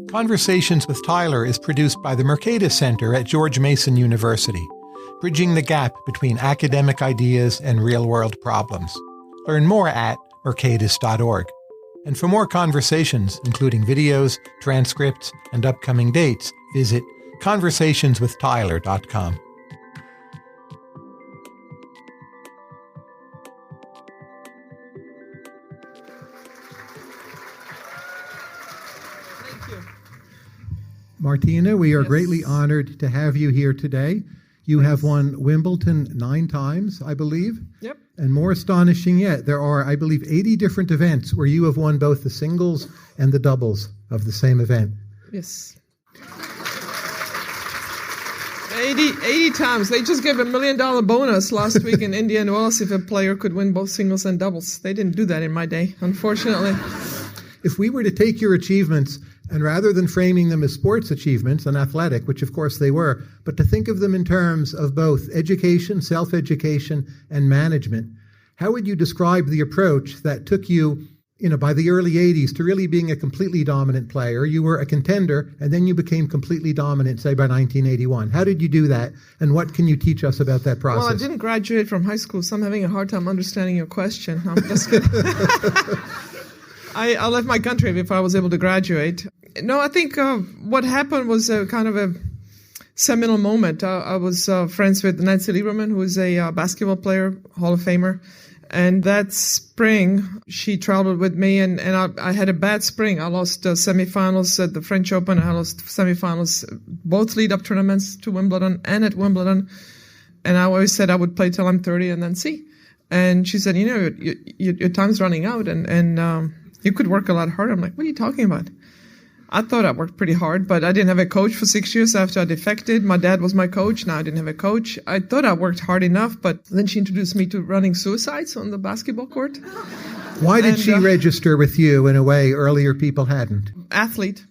Conversations with Tyler is produced by the Mercatus Center at George Mason University, bridging the gap between academic ideas and real-world problems. Learn more at mercatus.org. And for more conversations, including videos, transcripts, and upcoming dates, visit conversationswithtyler.com. Martina, we are greatly honored to have you here today. You have won Wimbledon 9 times, I believe. Yep. And more astonishing yet, there are, I believe, 80 different events where you have won both the singles and the doubles of the same event. Yes. 80 times. They just gave $1 million bonus last week in Indian Wells if a player could win both singles and doubles. They didn't do that in my day, unfortunately. If we were to take your achievements and rather than framing them as sports achievements and athletic, which of course they were, but to think of them in terms of both education, self-education, and management, how would you describe the approach that took you, by the early 80s to really being a completely dominant player? You were a contender, and then you became completely dominant, say, by 1981. How did you do that, and what can you teach us about that process? Well, I didn't graduate from high school, so I'm having a hard time understanding your question. I'm just kidding. I left my country before I was able to graduate. No, I think what happened was a kind of a seminal moment. I was friends with Nancy Lieberman, who is a basketball player, Hall of Famer. And that spring, she traveled with me, and I had a bad spring. I lost semifinals at the French Open. I lost semifinals, both lead-up tournaments to Wimbledon and at Wimbledon. And I always said I would play till I'm 30 and then see. And she said, your time's running out, and you could work a lot harder. I'm like, what are you talking about? I thought I worked pretty hard, but I didn't have a coach for 6 years after I defected. My dad was my coach. Now I didn't have a coach. I thought I worked hard enough, but then she introduced me to running suicides on the basketball court. Why did she register with you in a way earlier people hadn't? Athlete.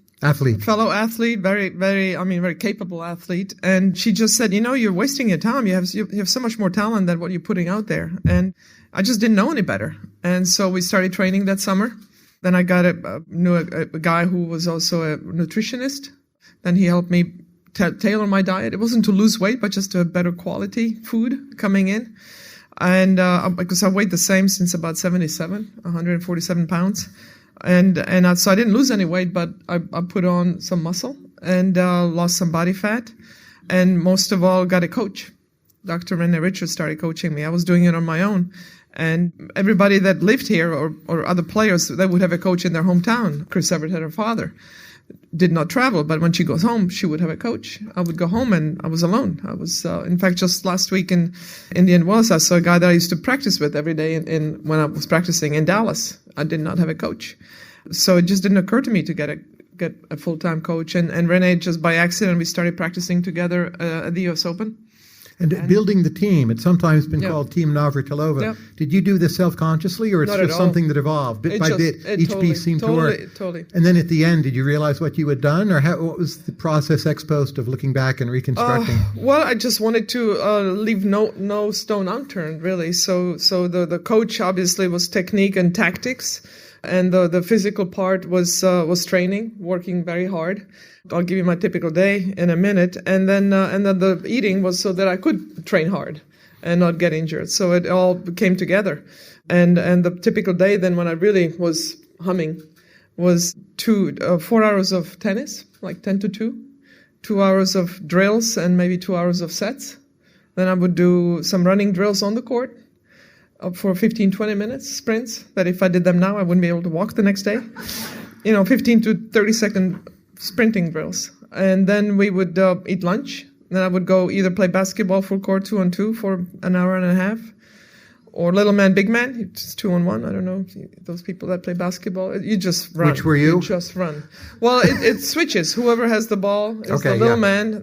Fellow athlete, very capable athlete. And she just said, you're wasting your time. You have so much more talent than what you're putting out there. And I just didn't know any better. And so we started training that summer. Then I knew a guy who was also a nutritionist. Then he helped me tailor my diet. It wasn't to lose weight, but just to have better quality food coming in. And because I weighed the same since about 77, 147 pounds. So I didn't lose any weight, but I put on some muscle and lost some body fat. And most of all, got a coach. Dr. Renee Richards started coaching me. I was doing it on my own. And everybody that lived here or other players, they would have a coach in their hometown. Chris Evert had her father. Did not travel, but when she goes home, she would have a coach. I would go home and I was alone. I was, in fact, just last week in Indian Wells, I saw a guy that I used to practice with every day when I was practicing in Dallas. I did not have a coach. So it just didn't occur to me to get a full-time coach. And Renee, just by accident, we started practicing together at the U.S. Open. And building the team, it's sometimes been called Team Navratilova. Yep. Did you do this self-consciously, or it's Not just something that evolved? Bit by bit, each piece seemed to work. Totally. And then at the end, did you realize what you had done, or what was the process ex post of looking back and reconstructing? Well, I just wanted to leave no stone unturned, really. So the coach obviously was technique and tactics, and the physical part was training, working very hard. I'll give you my typical day in a minute, and then the eating was so that I could train hard and not get injured. So it all came together, and the typical day then when I really was humming was 4 hours of tennis, like 10 to 2, 2 hours of drills, and maybe 2 hours of sets. Then I would do some running drills on the court for 15, 20 minutes, sprints, that if I did them now, I wouldn't be able to walk the next day. 15 to 30 second sprinting drills. And then we would eat lunch. Then I would go either play basketball full court 2-on-2 for an hour and a half, or little man, big man, it's 2-on-1. I don't know, those people that play basketball, you just run. Which were you? You just run. Well, it switches. Whoever has the ball is the little man.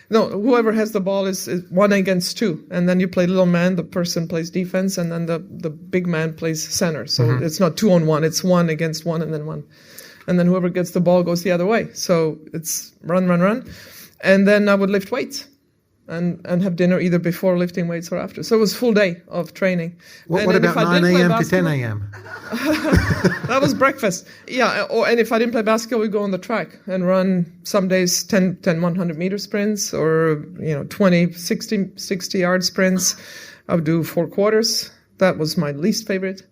Whoever has the ball is 1 against 2. And then you play little man, the person plays defense, and then the big man plays center. So it's not 2-on-1, it's 1 against 1 and then 1. And then whoever gets the ball goes the other way. So it's run. And then I would lift weights. and have dinner either before lifting weights or after. So it was full day of training. What about 9 a.m. to 10 a.m.? That was breakfast. Yeah, and if I didn't play basketball, we'd go on the track and run some days 10 100-meter sprints or 20, 60-yard sprints. I would do 4 quarters. That was my least favorite.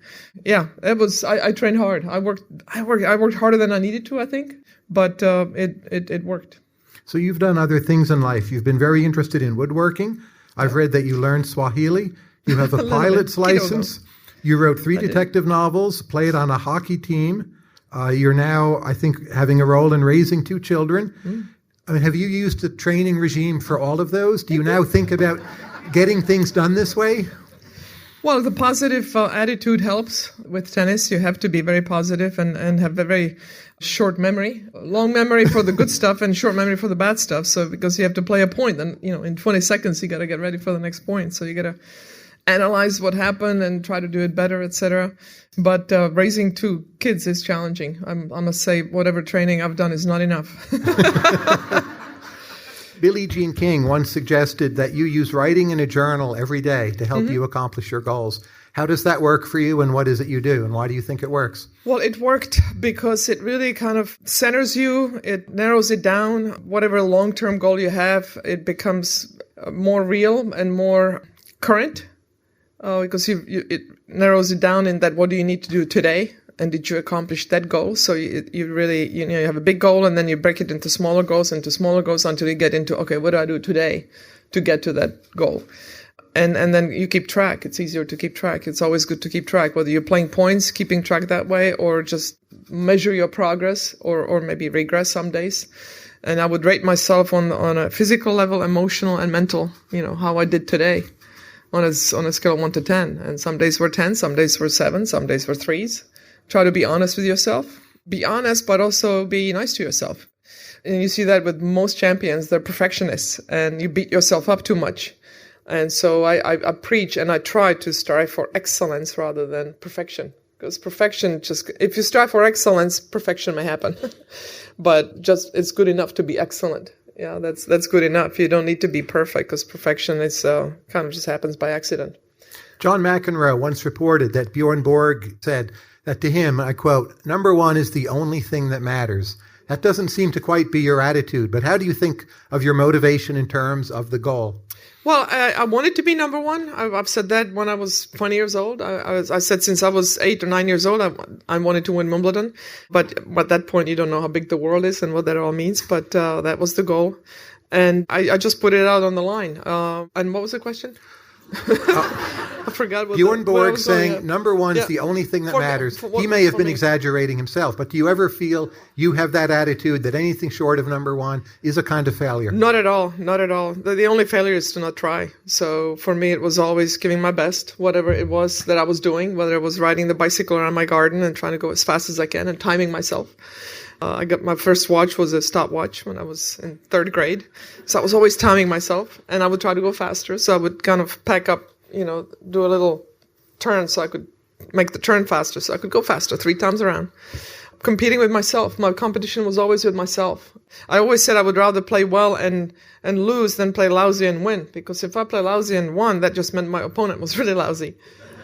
Yeah, it was. I trained hard. I worked harder than I needed to, I think, but it worked. So you've done other things in life. You've been very interested in woodworking. I've read that you learned Swahili. You have a pilot's license. You wrote 3 detective novels, played on a hockey team. You're now, I think, having a role in raising 2 children. I mean, have you used a training regime for all of those? Do you now think about getting things done this way? Well, the positive attitude helps with tennis. You have to be very positive and have a very short memory, long memory for the good stuff and short memory for the bad stuff. So because you have to play a point, then in 20 seconds you got to get ready for the next point. So you got to analyze what happened and try to do it better, etc. But raising 2 kids is challenging. I must say, whatever training I've done is not enough. Billie Jean King once suggested that you use writing in a journal every day to help you accomplish your goals. How does that work for you, and what is it you do, and why do you think it works? Well, it worked because it really kind of centers you. It narrows it down. Whatever long-term goal you have, it becomes more real and more current because it narrows it down in that what do you need to do today? And did you accomplish that goal? So you really, you have a big goal and then you break it into smaller goals until you get into, okay, what do I do today to get to that goal? And then you keep track. It's easier to keep track. It's always good to keep track, whether you're playing points, keeping track that way, or just measure your progress or maybe regress some days. And I would rate myself on a physical level, emotional and mental, how I did today on a scale of 1 to 10. And some days were 10, some days were 7, some days were 3s. Try to be honest with yourself. Be honest, but also be nice to yourself. And you see that with most champions, they're perfectionists, and you beat yourself up too much. And so I preach and I try to strive for excellence rather than perfection. Because perfection if you strive for excellence, perfection may happen. But it's good enough to be excellent. Yeah, that's good enough. You don't need to be perfect because perfection is kind of just happens by accident. John McEnroe once reported that Bjorn Borg said that to him, I quote, "Number 1 is the only thing that matters." That doesn't seem to quite be your attitude, but how do you think of your motivation in terms of the goal? Well, I wanted to be number 1. I've said that when I was 20 years old. I said since I was 8 or 9 years old, I wanted to win Wimbledon. But at that point, you don't know how big the world is and what that all means. But that was the goal. And I just put it out on the line. And what was the question? I forgot what Bjorn Borg saying number 1 is the only thing that matters. He may have been exaggerating himself, but do you ever feel you have that attitude that anything short of number 1 is a kind of failure? Not at all. Not at all. The only failure is to not try. So for me, it was always giving my best, whatever it was that I was doing, whether it was riding the bicycle around my garden and trying to go as fast as I can and timing myself. I got my first watch was a stopwatch when I was in 3rd grade. So I was always timing myself and I would try to go faster. So I would kind of pack up, do a little turn so I could make the turn faster. So I could go faster 3 times around. Competing with myself. My competition was always with myself. I always said I would rather play well and lose than play lousy and win. Because if I play lousy and won, that just meant my opponent was really lousy.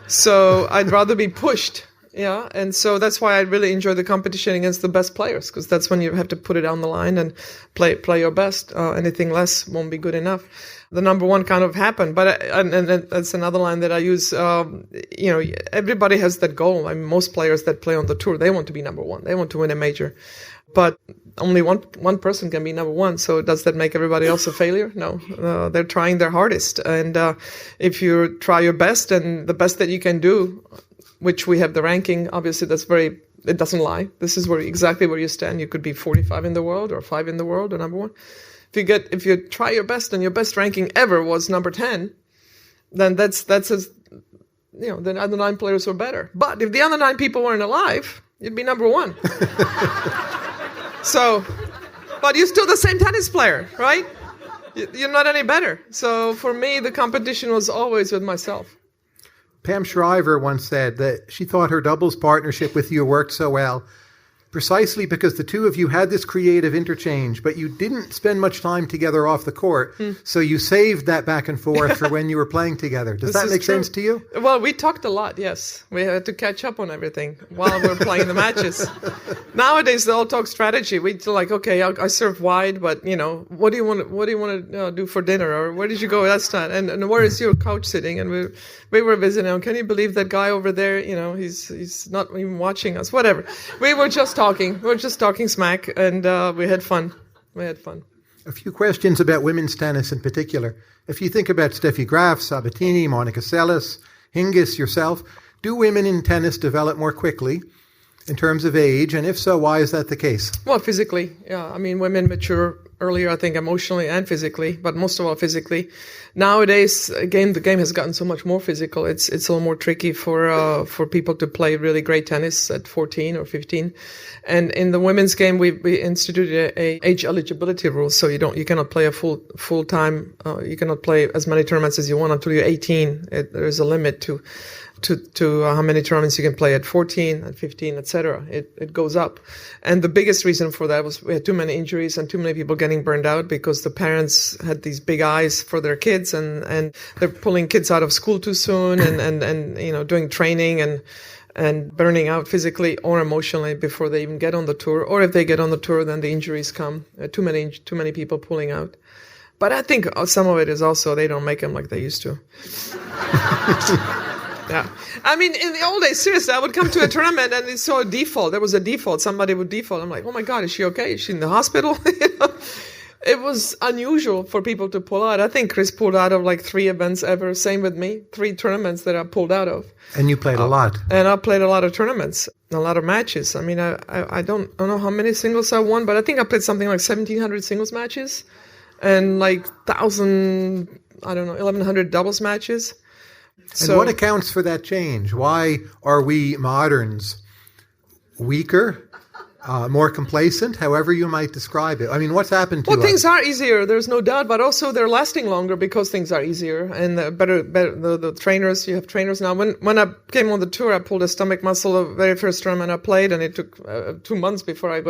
So I'd rather be pushed. Yeah, and so that's why I really enjoy the competition against the best players, because that's when you have to put it on the line and play your best. Anything less won't be good enough. The number 1 kind of happened, but and that's another line that I use. Everybody has that goal. I mean, most players that play on the tour, they want to be number 1. They want to win a major, but only one person can be number 1. So does that make everybody else a failure? No, they're trying their hardest, and if you try your best and the best that you can do, which we have the ranking, obviously it doesn't lie. This is exactly where you stand. You could be 45 in the world or 5 in the world or number 1. If you try your best and your best ranking ever was number 10, then that's as, the other 9 players were better. But if the other 9 people weren't alive, you'd be number 1. So, but you're still the same tennis player, right? You're not any better. So for me, the competition was always with myself. Pam Shriver once said that she thought her doubles partnership with you worked so well precisely because the two of you had this creative interchange, but you didn't spend much time together off the court, so you saved that back and forth for when you were playing together. Does that make sense to you? Well, we talked a lot, yes. We had to catch up on everything while we were playing the matches. Nowadays, they all talk strategy. We like, okay, I serve wide, but, what do you want to do for dinner? Or where did you go last night? And where is your couch sitting? And we were visiting. Can you believe that guy over there? He's not even watching us. Whatever. We were just talking. We were just talking smack, and we had fun. A few questions about women's tennis in particular. If you think about Steffi Graf, Sabatini, Monica Seles, Hingis, yourself, do women in tennis develop more quickly in terms of age? And if so, why is that the case? Well, physically, yeah. I mean, women mature earlier, I think, emotionally and physically, but most of all physically. Nowadays, the game has gotten so much more physical. It's a little more tricky for people to play really great tennis at 14 or 15. And in the women's game, we instituted a age eligibility rule, so you cannot play a full time. You cannot play as many tournaments as you want until you're 18. There's a limit to how many tournaments you can play at 14, at 15, etc. It goes up. And the biggest reason for that was we had too many injuries and too many people getting burned out because the parents had these big eyes for their kids and they're pulling kids out of school too soon and doing training and burning out physically or emotionally before they even get on the tour. Or if they get on the tour, then the injuries come. Too many people pulling out. But I think some of it is also they don't make them like they used to. Yeah. I mean, in the old days, seriously, I would come to a tournament and it's so default. There was a default. Somebody would default. I'm like, oh my God, is she okay? Is she in the hospital? It was unusual for people to pull out. I think Chris pulled out of like 3 events ever. Same with me. 3 tournaments that I pulled out of. And you played a lot. And I played a lot of tournaments, a lot of matches. I mean, I don't know how many singles I won, but I think I played something like 1,700 singles matches and like 1,100 doubles matches. And what accounts for that change? Why are we moderns weaker, more complacent, however you might describe it? I mean, what's happened to us? Well, things are easier, there's no doubt, but also they're lasting longer because things are easier and better. The trainers, you have trainers now. When I came on the tour, I pulled a stomach muscle the very first tournament I played, and it took 2 months before I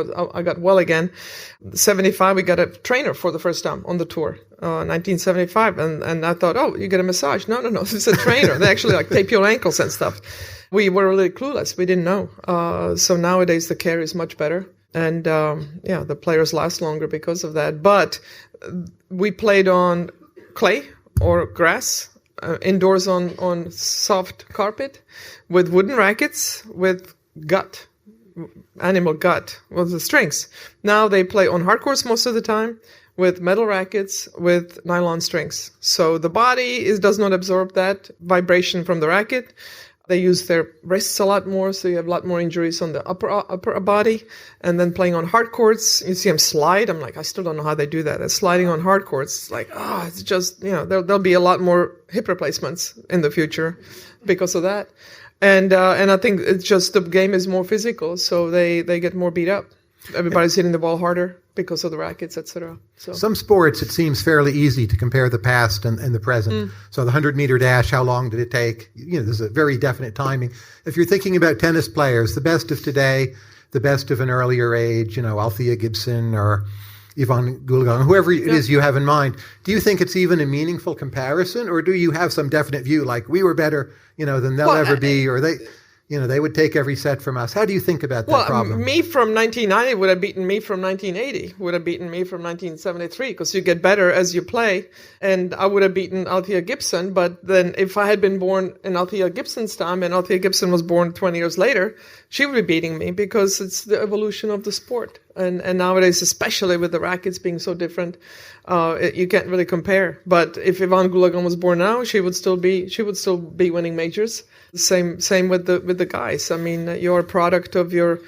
got well again. 75, we got a trainer for the first time on the tour. 1975, and I thought, oh, you get a massage. No, it's a trainer. They actually like tape your ankles and stuff. We were really clueless. We didn't know. So nowadays the care is much better, and the players last longer because of that. But we played on clay or grass, indoors on soft carpet, with wooden rackets, with animal gut, with the strings. Now they play on hard courts most of the time, with metal rackets, with nylon strings. So the body does not absorb that vibration from the racket. They use their wrists a lot more, so you have a lot more injuries on the upper body. And then playing on hard courts, you see them slide. I'm like, I still don't know how they do that. They're sliding on hard courts. It's like, it's just, there'll be a lot more hip replacements in the future because of that. And I think it's just the game is more physical, so they get more beat up. Everybody's hitting the ball harder because of the rackets, etc. So some sports, it seems fairly easy to compare the past and the present. So the 100-meter dash, how long did it take? There's a very definite timing. If you're thinking about tennis players, the best of today, the best of an earlier age, Althea Gibson or Yvonne Goolagong, whoever it is you have in mind, do you think it's even a meaningful comparison, or do you have some definite view, like we were better, than they'll ever be, or they would take every set from us? How do you think about that problem? Me from 1990 would have beaten me from 1980, would have beaten me from 1973, because you get better as you play. And I would have beaten Althea Gibson, but then if I had been born in Althea Gibson's time and Althea Gibson was born 20 years later, she would be beating me because it's the evolution of the sport. And nowadays, especially with the rackets being so different, you can't really compare. But if Yvonne Goolagong was born now, she would still be winning majors. Same with the guys. I mean, you're a product of your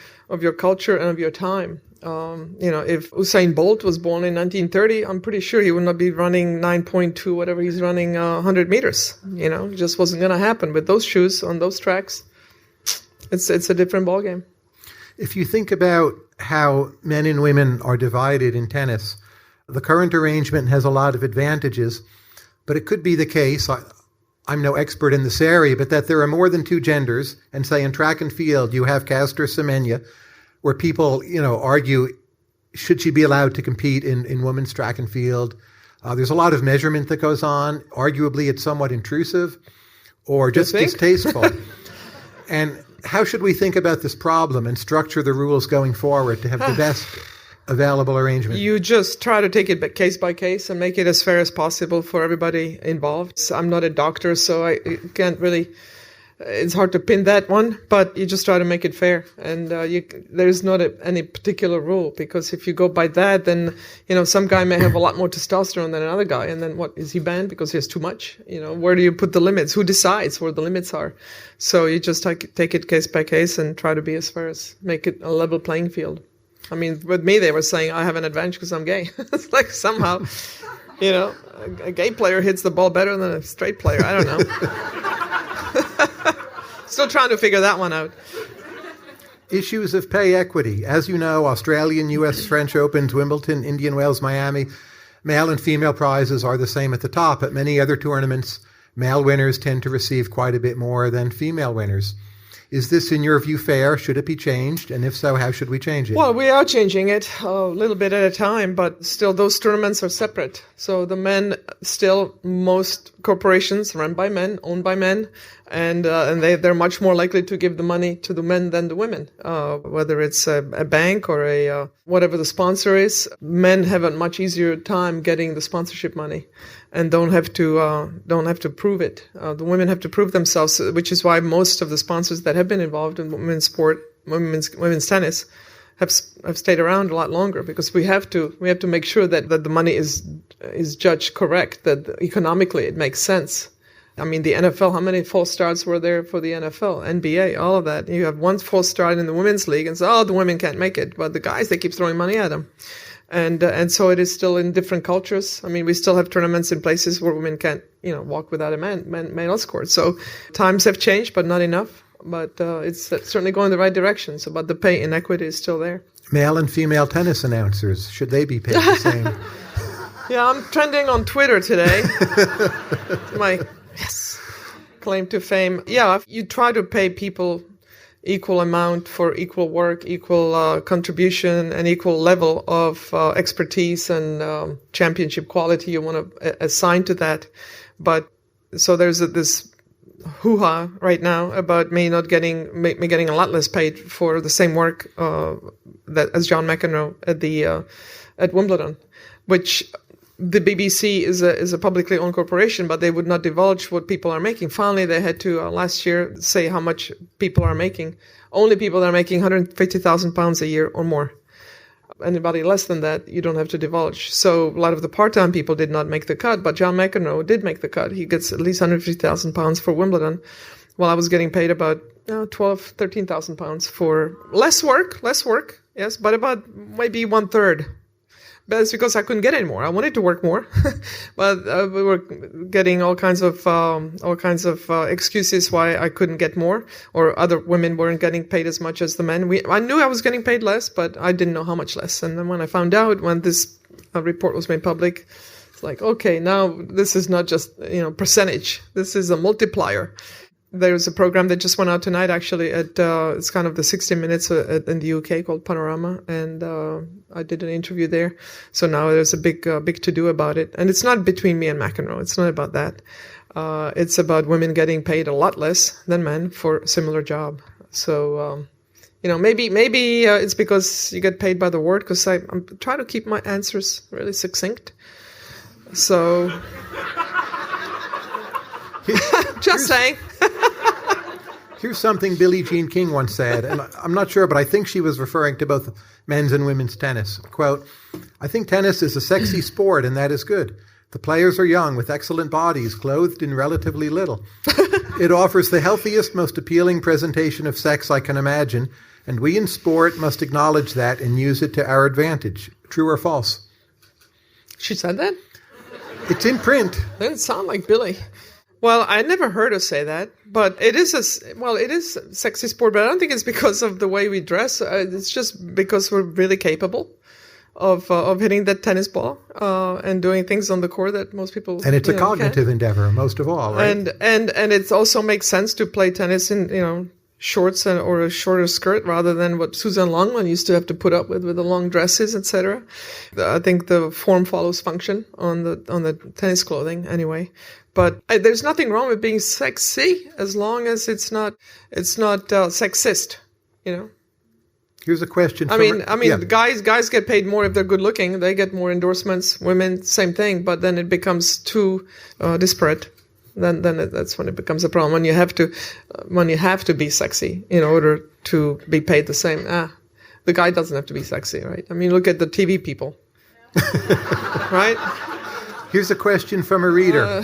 culture and of your time. If Usain Bolt was born in 1930, I'm pretty sure he would not be running 9.2, whatever he's running, 100 meters. It just wasn't going to happen with those shoes on those tracks. It's a different ballgame. If you think about how men and women are divided in tennis, the current arrangement has a lot of advantages, but it could be the case, I'm no expert in this area, but that there are more than 2 genders, and say in track and field you have Castor Semenya, where people, argue, should she be allowed to compete in women's track and field? There's a lot of measurement that goes on. Arguably, it's somewhat intrusive or just distasteful. And how should we think about this problem and structure the rules going forward to have the best available arrangement? You just try to take it case by case and make it as fair as possible for everybody involved. So I'm not a doctor, so I can't really... It's hard to pin that one, but you just try to make it fair. And there's not any particular rule, because if you go by that, then, some guy may have a lot more testosterone than another guy. And then what, is he banned because he has too much? Where do you put the limits? Who decides where the limits are? So you just take it case by case and try to be as fair as make it a level playing field. I mean, with me, they were saying I have an advantage because I'm gay. It's like somehow, a gay player hits the ball better than a straight player. I don't know. Still trying to figure that one out. Issues of pay equity. As you know, Australian, US, French Opens, Wimbledon, Indian Wells, Miami, male and female prizes are the same at the top. At many other tournaments, male winners tend to receive quite a bit more than female winners. Is this, in your view, fair? Should it be changed? And if so, how should we change it? Well, we are changing it a little bit at a time, but still those tournaments are separate. So the men, still most corporations run by men, owned by men, and they're much more likely to give the money to the men than the women. Whether it's a bank or whatever the sponsor is, men have a much easier time getting the sponsorship money, and don't have to prove it. The women have to prove themselves, which is why most of the sponsors that have been involved in women's sport, women's tennis, have stayed around a lot longer, because we have to make sure that the money is judged correct, that economically it makes sense. I mean, the NFL, how many false starts were there for the NFL, NBA, all of that? You have one false start in the women's league and say, the women can't make it. But the guys, they keep throwing money at them. And so it is still in different cultures. I mean, we still have tournaments in places where women can't, walk without a male escort. So times have changed, but not enough. But it's certainly going the right direction. So, but the pay inequity is still there. Male and female tennis announcers, should they be paid the same? Yeah, I'm trending on Twitter today. My claim to fame. Yeah, you try to pay people equal amount for equal work, equal contribution, and equal level of expertise and championship quality you want to assign to that. But so there's this hoo-ha right now about me getting a lot less paid for the same work as John McEnroe at Wimbledon, which the BBC is a publicly owned corporation, but they would not divulge what people are making. Finally, they had to last year say how much people are making. Only people that are making £150,000 a year or more. Anybody less than that, you don't have to divulge. So a lot of the part-time people did not make the cut, but John McEnroe did make the cut. He gets at least £150,000 for Wimbledon, while I was getting paid about £13,000 for less work, yes, but about maybe 1/3. But it's because I couldn't get any more. I wanted to work more, but we were getting all kinds of excuses why I couldn't get more, or other women weren't getting paid as much as the men. I knew I was getting paid less, but I didn't know how much less. And then when I found out, when this report was made public, it's like, okay, now this is not just percentage. This is a multiplier. There's a program that just went out tonight, actually, it's kind of the 60 Minutes in the UK called Panorama, and I did an interview there. So now there's a big to-do about it. And it's not between me and McEnroe. It's not about that. It's about women getting paid a lot less than men for a similar job. So, maybe it's because you get paid by the word, because I'm trying to keep my answers really succinct. So, just saying. Here's something Billie Jean King once said, and I'm not sure, but I think she was referring to both men's and women's tennis. Quote, "I think tennis is a sexy sport, and that is good. The players are young, with excellent bodies, clothed in relatively little. It offers the healthiest, most appealing presentation of sex I can imagine, and we in sport must acknowledge that and use it to our advantage. True or false?" She said that? It's in print. Doesn't sound like Billie. Well, I never heard her say that, but it is a sexy sport, but I don't think it's because of the way we dress. It's just because we're really capable of hitting that tennis ball and doing things on the court that most people and it's a cognitive endeavor most of all, right? And it also makes sense to play tennis in shorts or a shorter skirt rather than what Susan Longman used to have to put up with the long dresses, etc. I think the form follows function on the tennis clothing anyway. But there's nothing wrong with being sexy as long as it's not sexist, you know. Here's a question. Guys get paid more if they're good looking. They get more endorsements. Women, same thing. But then it becomes too disparate. Then that's when it becomes a problem. When you have to be sexy in order to be paid the same. The guy doesn't have to be sexy, right? I mean, look at the TV people, right? Here's a question from a reader.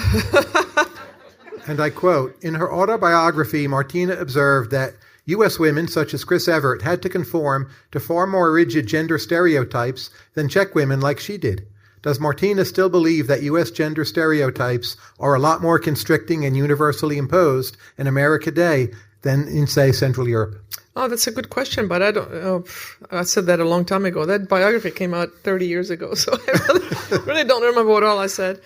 And I quote, in her autobiography, Martina observed that U.S. women, such as Chris Evert, had to conform to far more rigid gender stereotypes than Czech women like she did. Does Martina still believe that U.S. gender stereotypes are a lot more constricting and universally imposed in America today than in, say, Central Europe? Oh, that's a good question, but I said that a long time ago. That biography came out 30 years ago, so I really don't remember what all I said.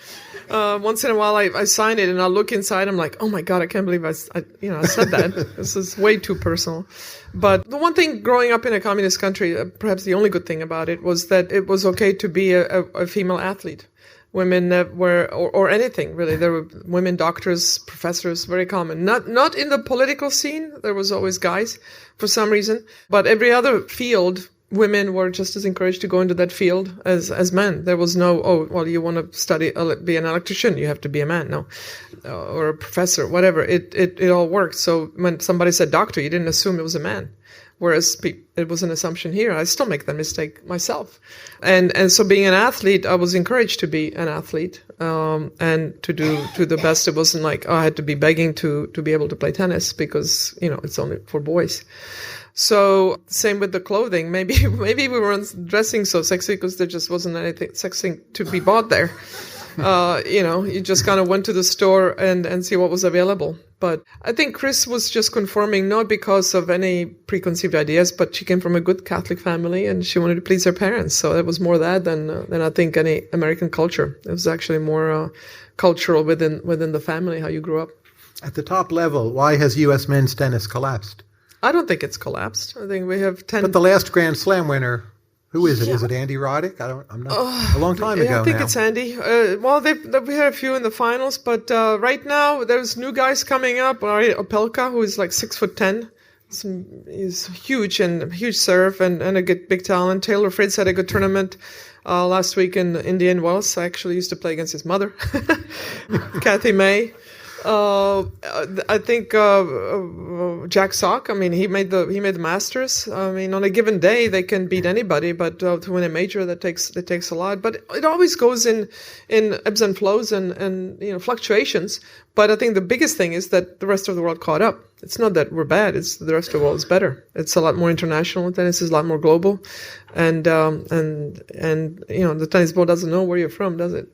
Once in a while, I sign it and I look inside. I'm like, oh my God, I can't believe I said that. This is way too personal. But the one thing growing up in a communist country, perhaps the only good thing about it, was that it was okay to be a female athlete. Women were, or anything really. There were women doctors, professors, very common. Not in the political scene. There was always guys for some reason. But every other field, women were just as encouraged to go into that field as men. There was no, you want to study, be an electrician, you have to be a man. No. Or a professor, whatever. It all worked. So when somebody said doctor, you didn't assume it was a man. Whereas it was an assumption here. I still make that mistake myself. And so being an athlete, I was encouraged to be an athlete, and to do the best. It wasn't like, I had to be begging to be able to play tennis because, it's only for boys. So same with the clothing. Maybe we weren't dressing so sexy because there just wasn't anything sexy to be bought there. You just kind of went to the store and see what was available. But I think Chris was just conforming not because of any preconceived ideas, but she came from a good Catholic family and she wanted to please her parents. So it was more that than I think any American culture. It was actually more cultural within the family, how you grew up. At the top level, why has U.S. men's tennis collapsed? I don't think it's collapsed. I think we have 10. But the last Grand Slam winner, who is it? Yeah. Is it Andy Roddick? I'm not. A long time ago. I think it's Andy. We had a few in the finals, but right now there's new guys coming up. Opelka, who is like 6'10". He's huge and huge serve and a good big talent. Taylor Fritz had a good tournament last week in Indian Wells. I actually used to play against his mother, Kathy May. I think Jack Sock. I mean, he made the Masters. I mean, on a given day they can beat anybody, but to win a major that takes a lot. But it always goes in ebbs and flows and fluctuations. But I think the biggest thing is that the rest of the world caught up. It's not that we're bad. It's the rest of the world is better. It's a lot more international. Tennis is a lot more global, and the tennis ball doesn't know where you're from, does it?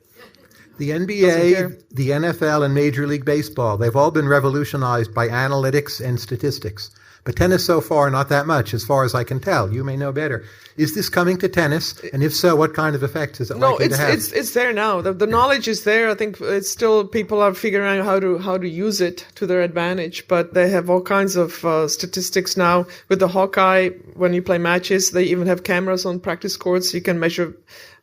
The NBA, the NFL, and Major League Baseball, they've all been revolutionized by analytics and statistics. But tennis so far, not that much, as far as I can tell. You may know better. Is this coming to tennis? And if so, what kind of effects is it likely to have? No, it's there now. The knowledge is there. I think it's still people are figuring out how to use it to their advantage. But they have all kinds of statistics now. With the Hawkeye, when you play matches, they even have cameras on practice courts. You can measure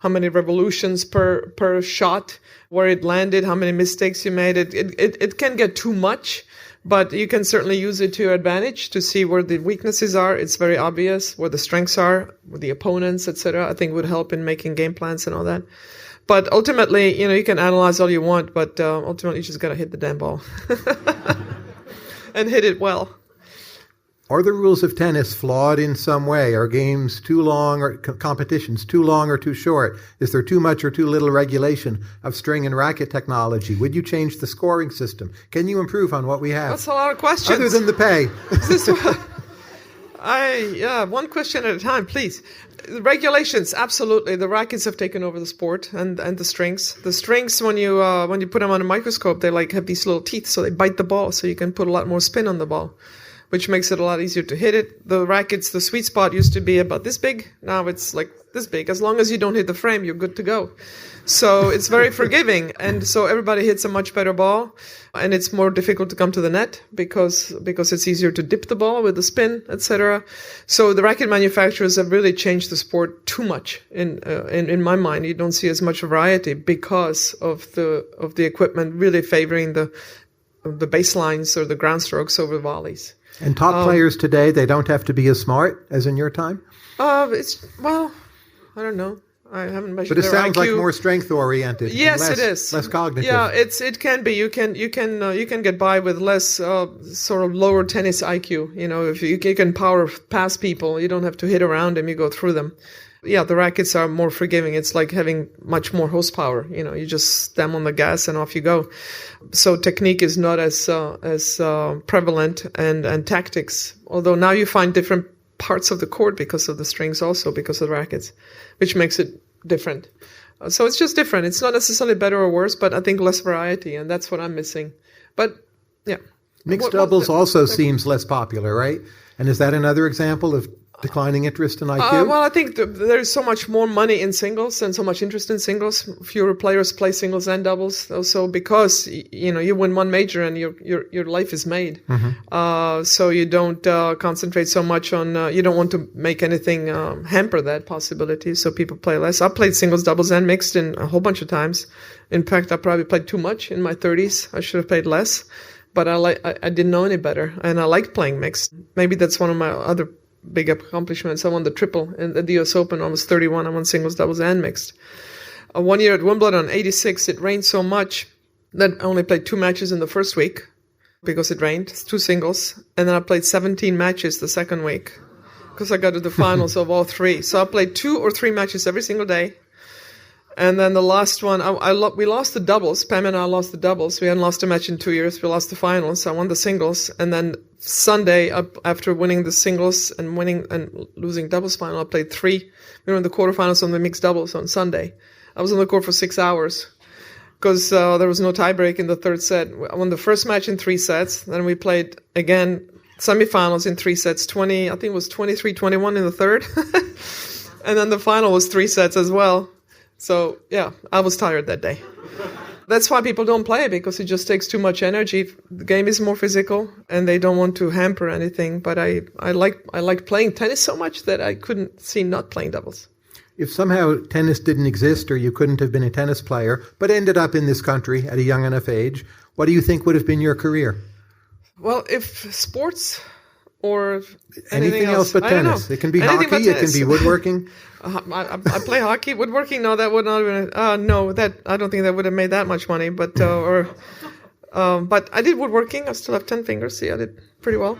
how many revolutions per shot, where it landed, how many mistakes you made. It can get too much, but you can certainly use it to your advantage to see where the weaknesses are. It's very obvious where the strengths are, with the opponents, etc. I think would help in making game plans and all that. But ultimately, you can analyze all you want, but ultimately you just got to hit the damn ball and hit it well. Are the rules of tennis flawed in some way? Are games too long or competitions too long or too short? Is there too much or too little regulation of string and racket technology? Would you change the scoring system? Can you improve on what we have? That's a lot of questions. Other than the pay. One question at a time, please. The regulations, absolutely. The rackets have taken over the sport and the strings. The strings, when you put them on a microscope, they have these little teeth, so they bite the ball, so you can put a lot more spin on the ball, which makes it a lot easier to hit it. The rackets, the sweet spot used to be about this big. Now it's like this big. As long as you don't hit the frame, you're good to go. So it's very forgiving. And so everybody hits a much better ball. And it's more difficult to come to the net because it's easier to dip the ball with the spin, etc. So the racket manufacturers have really changed the sport too much. In my mind, you don't see as much variety because of the equipment really favoring the baselines or the ground strokes over volleys. And top players today, they don't have to be as smart as in your time? I don't know. I haven't measured But it their sounds IQ. like more strength oriented. Yes, it is. Less cognitive. Yeah, it can be. You can get by with less sort of lower tennis IQ. You know, if you can power past people, you don't have to hit around them. You go through them. Yeah, the rackets are more forgiving. It's like having much more horsepower. You know, you just stem on the gas and off you go. So technique is not as prevalent and tactics. Although now you find different parts of the court because of the strings, also because of the rackets, which makes it different. So it's just different. It's not necessarily better or worse, but I think less variety, and that's what I'm missing. But yeah, mixed doubles also seems less popular, right? And is that another example of declining interest in IQ? Well, I think there's so much more money in singles and so much interest in singles. Fewer players play singles and doubles. Also, because you win one major and your life is made. Mm-hmm. So you don't concentrate so much on. You don't want to make anything hamper that possibility. So people play less. I've played singles, doubles, and mixed in a whole bunch of times. In fact, I probably played too much in my 30s. I should have played less. But I didn't know any better, and I liked playing mixed. Maybe that's one of my other big accomplishments. I won the triple at the US Open. I was 31. I won singles, doubles, and mixed. One year at Wimbledon, 86, it rained so much that I only played 2 matches in the first week because it rained, 2 singles. And then I played 17 matches the second week because I got to the finals of all 3. So I played 2 or 3 matches every single day. And then the last one, we lost the doubles. Pam and I lost the doubles. We hadn't lost a match in 2 years. We lost the finals. I won the singles. And then Sunday, after winning the singles and winning and losing doubles final, I played 3. We were in the quarterfinals on the mixed doubles on Sunday. I was on the court for 6 hours because there was no tiebreak in the third set. I won the first match in 3 sets. Then we played again semifinals in 3 sets. I think it was 23-21 in the third. And then the final was 3 sets as well. So, yeah, I was tired that day. That's why people don't play, because it just takes too much energy. The game is more physical, and they don't want to hamper anything. But I like playing tennis so much that I couldn't see not playing doubles. If somehow tennis didn't exist, or you couldn't have been a tennis player, but ended up in this country at a young enough age, what do you think would have been your career? Well, if sports or anything else but tennis. It can be anything hockey, it can be woodworking. I play hockey. Woodworking, no, that would not have been, I don't think that would have made that much money, but but I did woodworking. I still have 10 fingers. See, I did pretty well.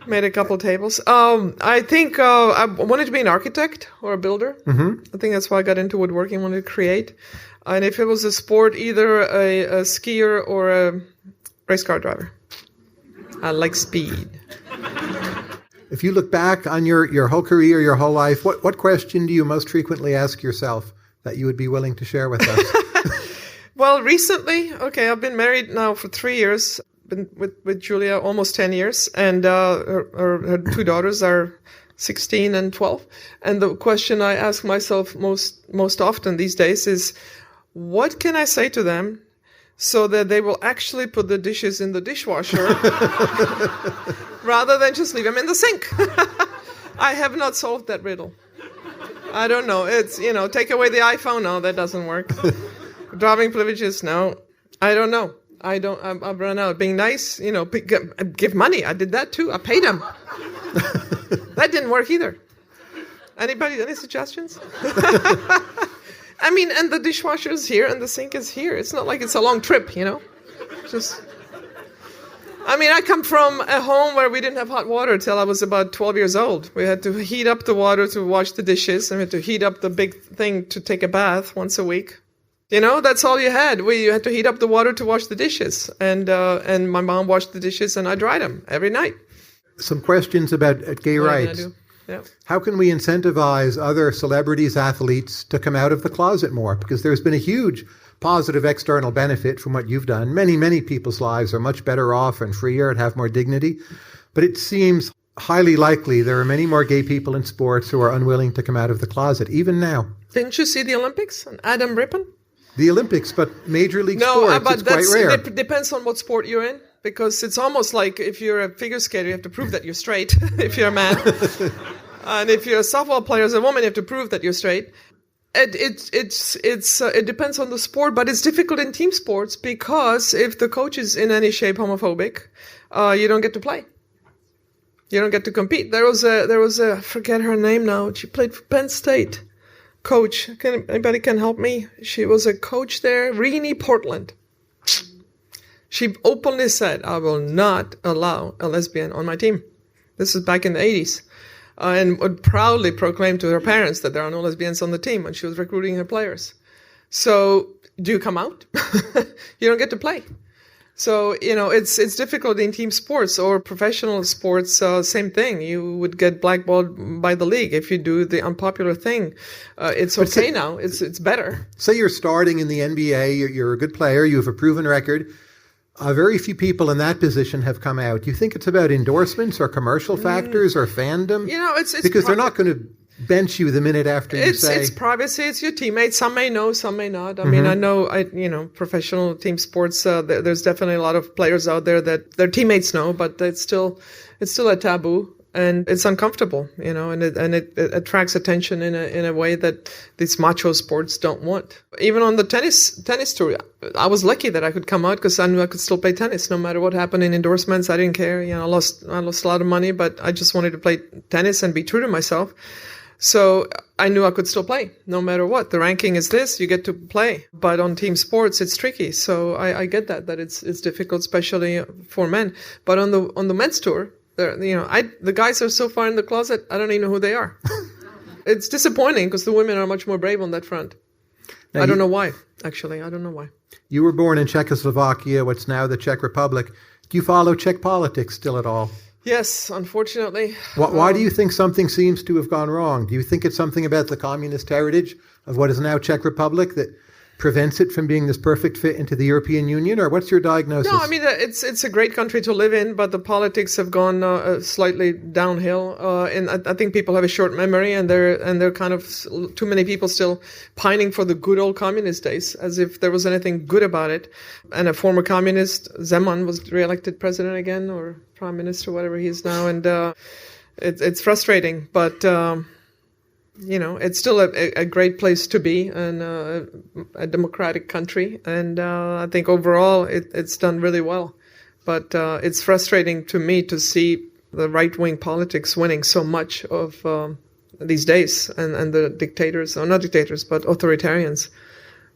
Made a couple tables. I think I wanted to be an architect or a builder. Mm-hmm. I think that's why I got into woodworking, wanted to create. And if it was a sport, either a skier or a race car driver. I like speed. If you look back on your whole career, your whole life, what question do you most frequently ask yourself that you would be willing to share with us? Well, recently, I've been married now for 3 years. Been with Julia almost 10 years, and her 2 daughters are 16 and 12. And the question I ask myself most often these days is, what can I say to them so that they will actually put the dishes in the dishwasher rather than just leave them in the sink? I have not solved that riddle. I don't know. It's, take away the iPhone. No, that doesn't work. Driving privileges. No, I don't know. I've run out. Being nice, give money. I did that too. I paid them. That didn't work either. Anybody, any suggestions? I mean, and the dishwasher is here and the sink is here. It's not like it's a long trip, I come from a home where we didn't have hot water till I was about 12 years old. We had to heat up the water to wash the dishes, and we had to heat up the big thing to take a bath once a week. That's all you had. You had to heat up the water to wash the dishes. And my mom washed the dishes and I dried them every night. Some questions about gay rights. Yeah. How can we incentivize other celebrities, athletes to come out of the closet more? Because there's been a huge positive external benefit from what you've done. Many, many people's lives are much better off and freer and have more dignity. But it seems highly likely there are many more gay people in sports who are unwilling to come out of the closet, even now. Didn't you see the Olympics and Adam Rippon? The Olympics, but Major League sports, it's quite rare. It depends on what sport you're in, because it's almost like if you're a figure skater, you have to prove that you're straight, if you're a man. And if you're a softball player as a woman, you have to prove that you're straight. It depends on the sport, but it's difficult in team sports because if the coach is in any shape homophobic, you don't get to play. You don't get to compete. There was a I forget her name now. She played for Penn State. Coach, anybody can help me? She was a coach there, Renee Portland. She openly said, "I will not allow a lesbian on my team." This is back in the 80s. And would proudly proclaim to her parents that there are no lesbians on the team when she was recruiting her players. So, do you come out? You don't get to play. So, it's difficult in team sports or professional sports, same thing. You would get blackballed by the league if you do the unpopular thing. It's okay now. It's better. Say you're starting in the NBA, you're a good player, you have a proven record. Very few people in that position have come out. Do you think it's about endorsements or commercial factors or fandom? It's because they're not going to bench you the minute after you say. It's privacy. It's your teammates. Some may know, some may not. I mean, I know, professional team sports. There's definitely a lot of players out there that their teammates know, but it's still a taboo. And it's uncomfortable, and it attracts attention in a way that these macho sports don't want. Even on the tennis tour, I was lucky that I could come out because I knew I could still play tennis no matter what happened in endorsements. I didn't care. I lost a lot of money, but I just wanted to play tennis and be true to myself. So I knew I could still play no matter what. The ranking is this, you get to play. But on team sports, it's tricky. So I get that it's difficult, especially for men. But on the men's tour, the guys are so far in the closet, I don't even know who they are. It's disappointing because the women are much more brave on that front. Now I don't know why, actually. I don't know why. You were born in Czechoslovakia, what's now the Czech Republic. Do you follow Czech politics still at all? Yes, unfortunately. Why do you think something seems to have gone wrong? Do you think it's something about the communist heritage of what is now Czech Republic that prevents it from being this perfect fit into the European Union, or what's your diagnosis? No, I mean, it's a great country to live in, but the politics have gone slightly downhill, and I think people have a short memory, and they're kind of too many people still pining for the good old communist days, as if there was anything good about it. And a former communist, Zeman, was re-elected president again, or prime minister, whatever he is now, and it's frustrating, but it's still a great place to be and a democratic country. And I think overall it's done really well. But it's frustrating to me to see the right-wing politics winning so much of these days and the dictators, or not dictators, but authoritarians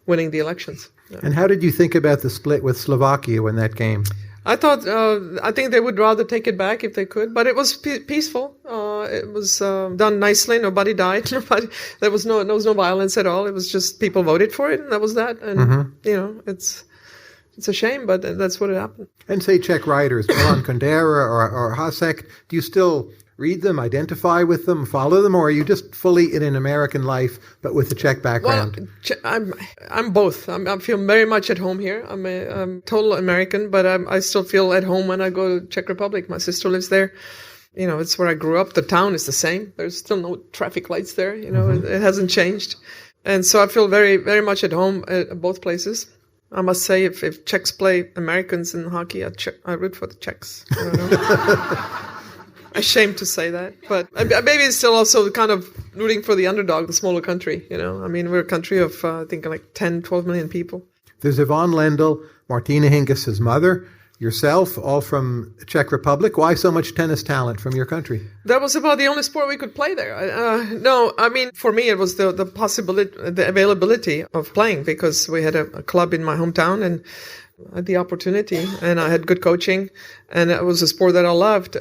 winning the elections. Yeah. And how did you think about the split with Slovakia when that came? I think they would rather take it back if they could, but it was peaceful. It was done nicely. Nobody died. There was no violence at all. It was just people voted for it, and that was that. And it's a shame, but that's what happened. And say Czech writers, Milan Kundera or Hasek, do you still read them, identify with them, follow them, or are you just fully in an American life but with a Czech background? Well, I'm both. I feel very much at home here. I'm a total American, but I still feel at home when I go to Czech Republic. My sister lives there. It's where I grew up. The town is the same. There's still no traffic lights there. It hasn't changed. And so I feel very, very much at home at both places. I must say, if Czechs play Americans in hockey, I root for the Czechs. I don't know. Ashamed to say that, but maybe it's still also kind of rooting for the underdog, the smaller country. I mean, we're a country of, I think, like 10, 12 million people. There's Yvonne Lendl, Martina Hingis' mother, yourself, all from Czech Republic. Why so much tennis talent from your country? That was about the only sport we could play there. No, I mean, for me, it was the possibility, the availability of playing, because we had a club in my hometown, and I had the opportunity, and I had good coaching, and it was a sport that I loved.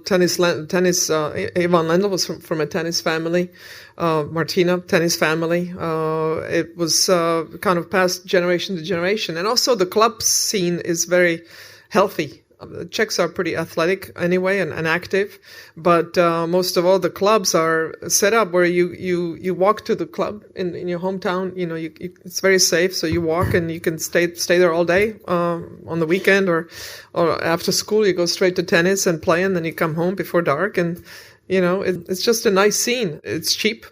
Tennis. Yvonne Lendl was from a tennis family. Martina, tennis family. It was kind of passed generation to generation, and also the club scene is very healthy. The Czechs are pretty athletic anyway and active, but most of all the clubs are set up where you walk to the club in your hometown. It's very safe, so you walk and you can stay there all day on the weekend or after school. You go straight to tennis and play, and then you come home before dark. And it's just a nice scene. It's cheap,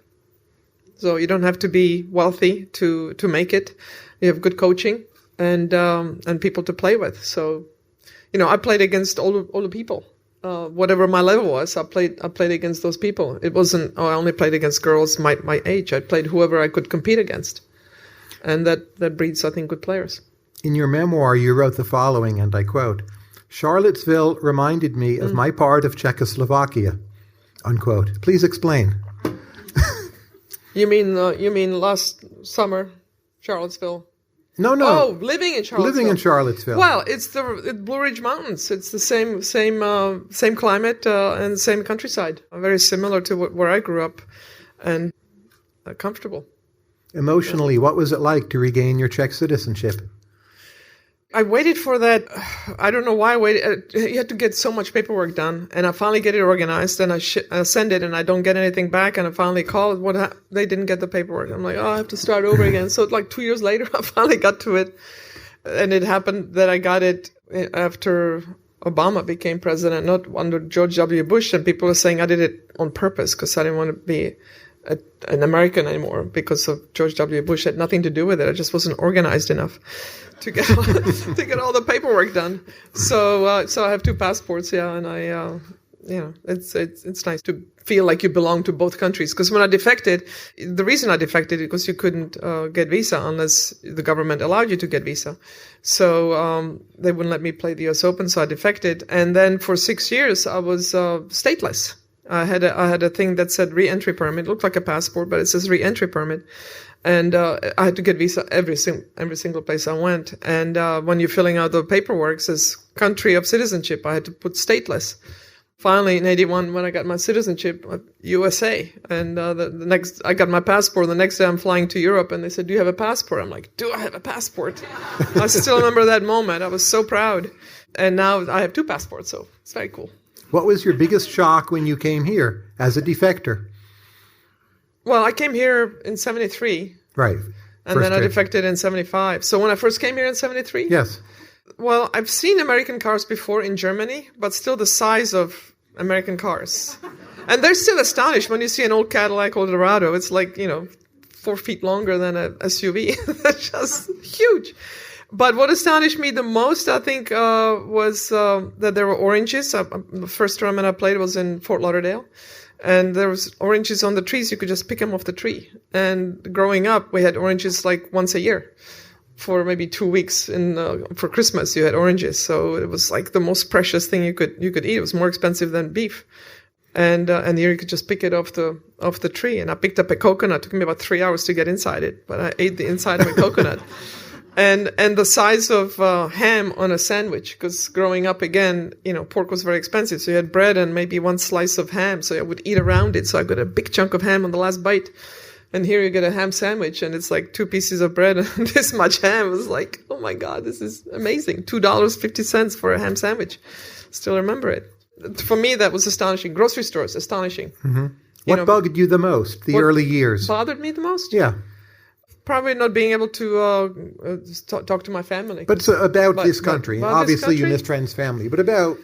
so you don't have to be wealthy to make it. You have good coaching and people to play with. So. I played against older people. Whatever my level was, I played against those people. It wasn't, I only played against girls my age. I played whoever I could compete against. And that breeds, I think, good players. In your memoir, you wrote the following, and I quote, "Charlottesville reminded me of my part of Czechoslovakia," unquote. Please explain. You mean last summer, Charlottesville? No. Oh, living in Charlottesville. Living in Charlottesville. Well, it's the Blue Ridge Mountains. It's the same climate and same countryside. Very similar to where I grew up, and comfortable. Emotionally, what was it like to regain your Czech citizenship? I waited for that. I don't know why I waited. You had to get so much paperwork done, and I finally get it organized, and I send it, and I don't get anything back, and I finally call. They didn't get the paperwork. I'm like, I have to start over again. So like 2 years later, I finally got to it, and it happened that I got it after Obama became president, not under George W. Bush, and people were saying I did it on purpose because I didn't want to be an American anymore because of George W. Bush. It had nothing to do with it. I just wasn't organized enough to get all the paperwork done. So I have 2 passports, and I it's nice to feel like you belong to both countries. Because when I defected, the reason I defected is because you couldn't get visa unless the government allowed you to get visa. So they wouldn't let me play the U.S. Open, so I defected. And then for 6 years I was stateless. I had a thing that said re-entry permit. It looked like a passport, but it says re-entry permit. And I had to get visa every single place I went. And when you're filling out the paperwork, it says country of citizenship. I had to put stateless. Finally, in 1981, when I got my citizenship, USA. And I got my passport. The next day I'm flying to Europe, and they said, "Do you have a passport?" I'm like, "Do I have a passport?" I still remember that moment. I was so proud. And now I have 2 passports, so it's very cool. What was your biggest shock when you came here as a defector? Well, I came here in 73. Right. And then I defected in 75. So when I first came here in 73? Yes. Well, I've seen American cars before in Germany, but still the size of American cars. And they're still astonished when you see an old Cadillac Eldorado. It's like, 4 feet longer than a SUV. That's just huge. But what astonished me the most, I think, was that there were oranges. The first tournament I played was in Fort Lauderdale. And there was oranges on the trees. You could just pick them off the tree. And growing up, we had oranges like once a year. For maybe 2 weeks for Christmas, you had oranges. So it was like the most precious thing you could eat. It was more expensive than beef. And here you could just pick it off the tree. And I picked up a coconut. It took me about 3 hours to get inside it. But I ate the inside of a coconut. And the size of ham on a sandwich, because growing up again, pork was very expensive. So you had bread and maybe 1 slice of ham. So I would eat around it. So I got a big chunk of ham on the last bite. And here you get a ham sandwich, and it's like 2 pieces of bread and this much ham. It was like, oh my God, this is amazing. $2.50 for a ham sandwich. Still remember it. For me, that was astonishing. Grocery stores, astonishing. Mm-hmm. What bugged you the most, the early years? Bothered me the most? Yeah. Probably not being able to talk to my family. But about this country. About Obviously, this country? you miss Trent's family. But about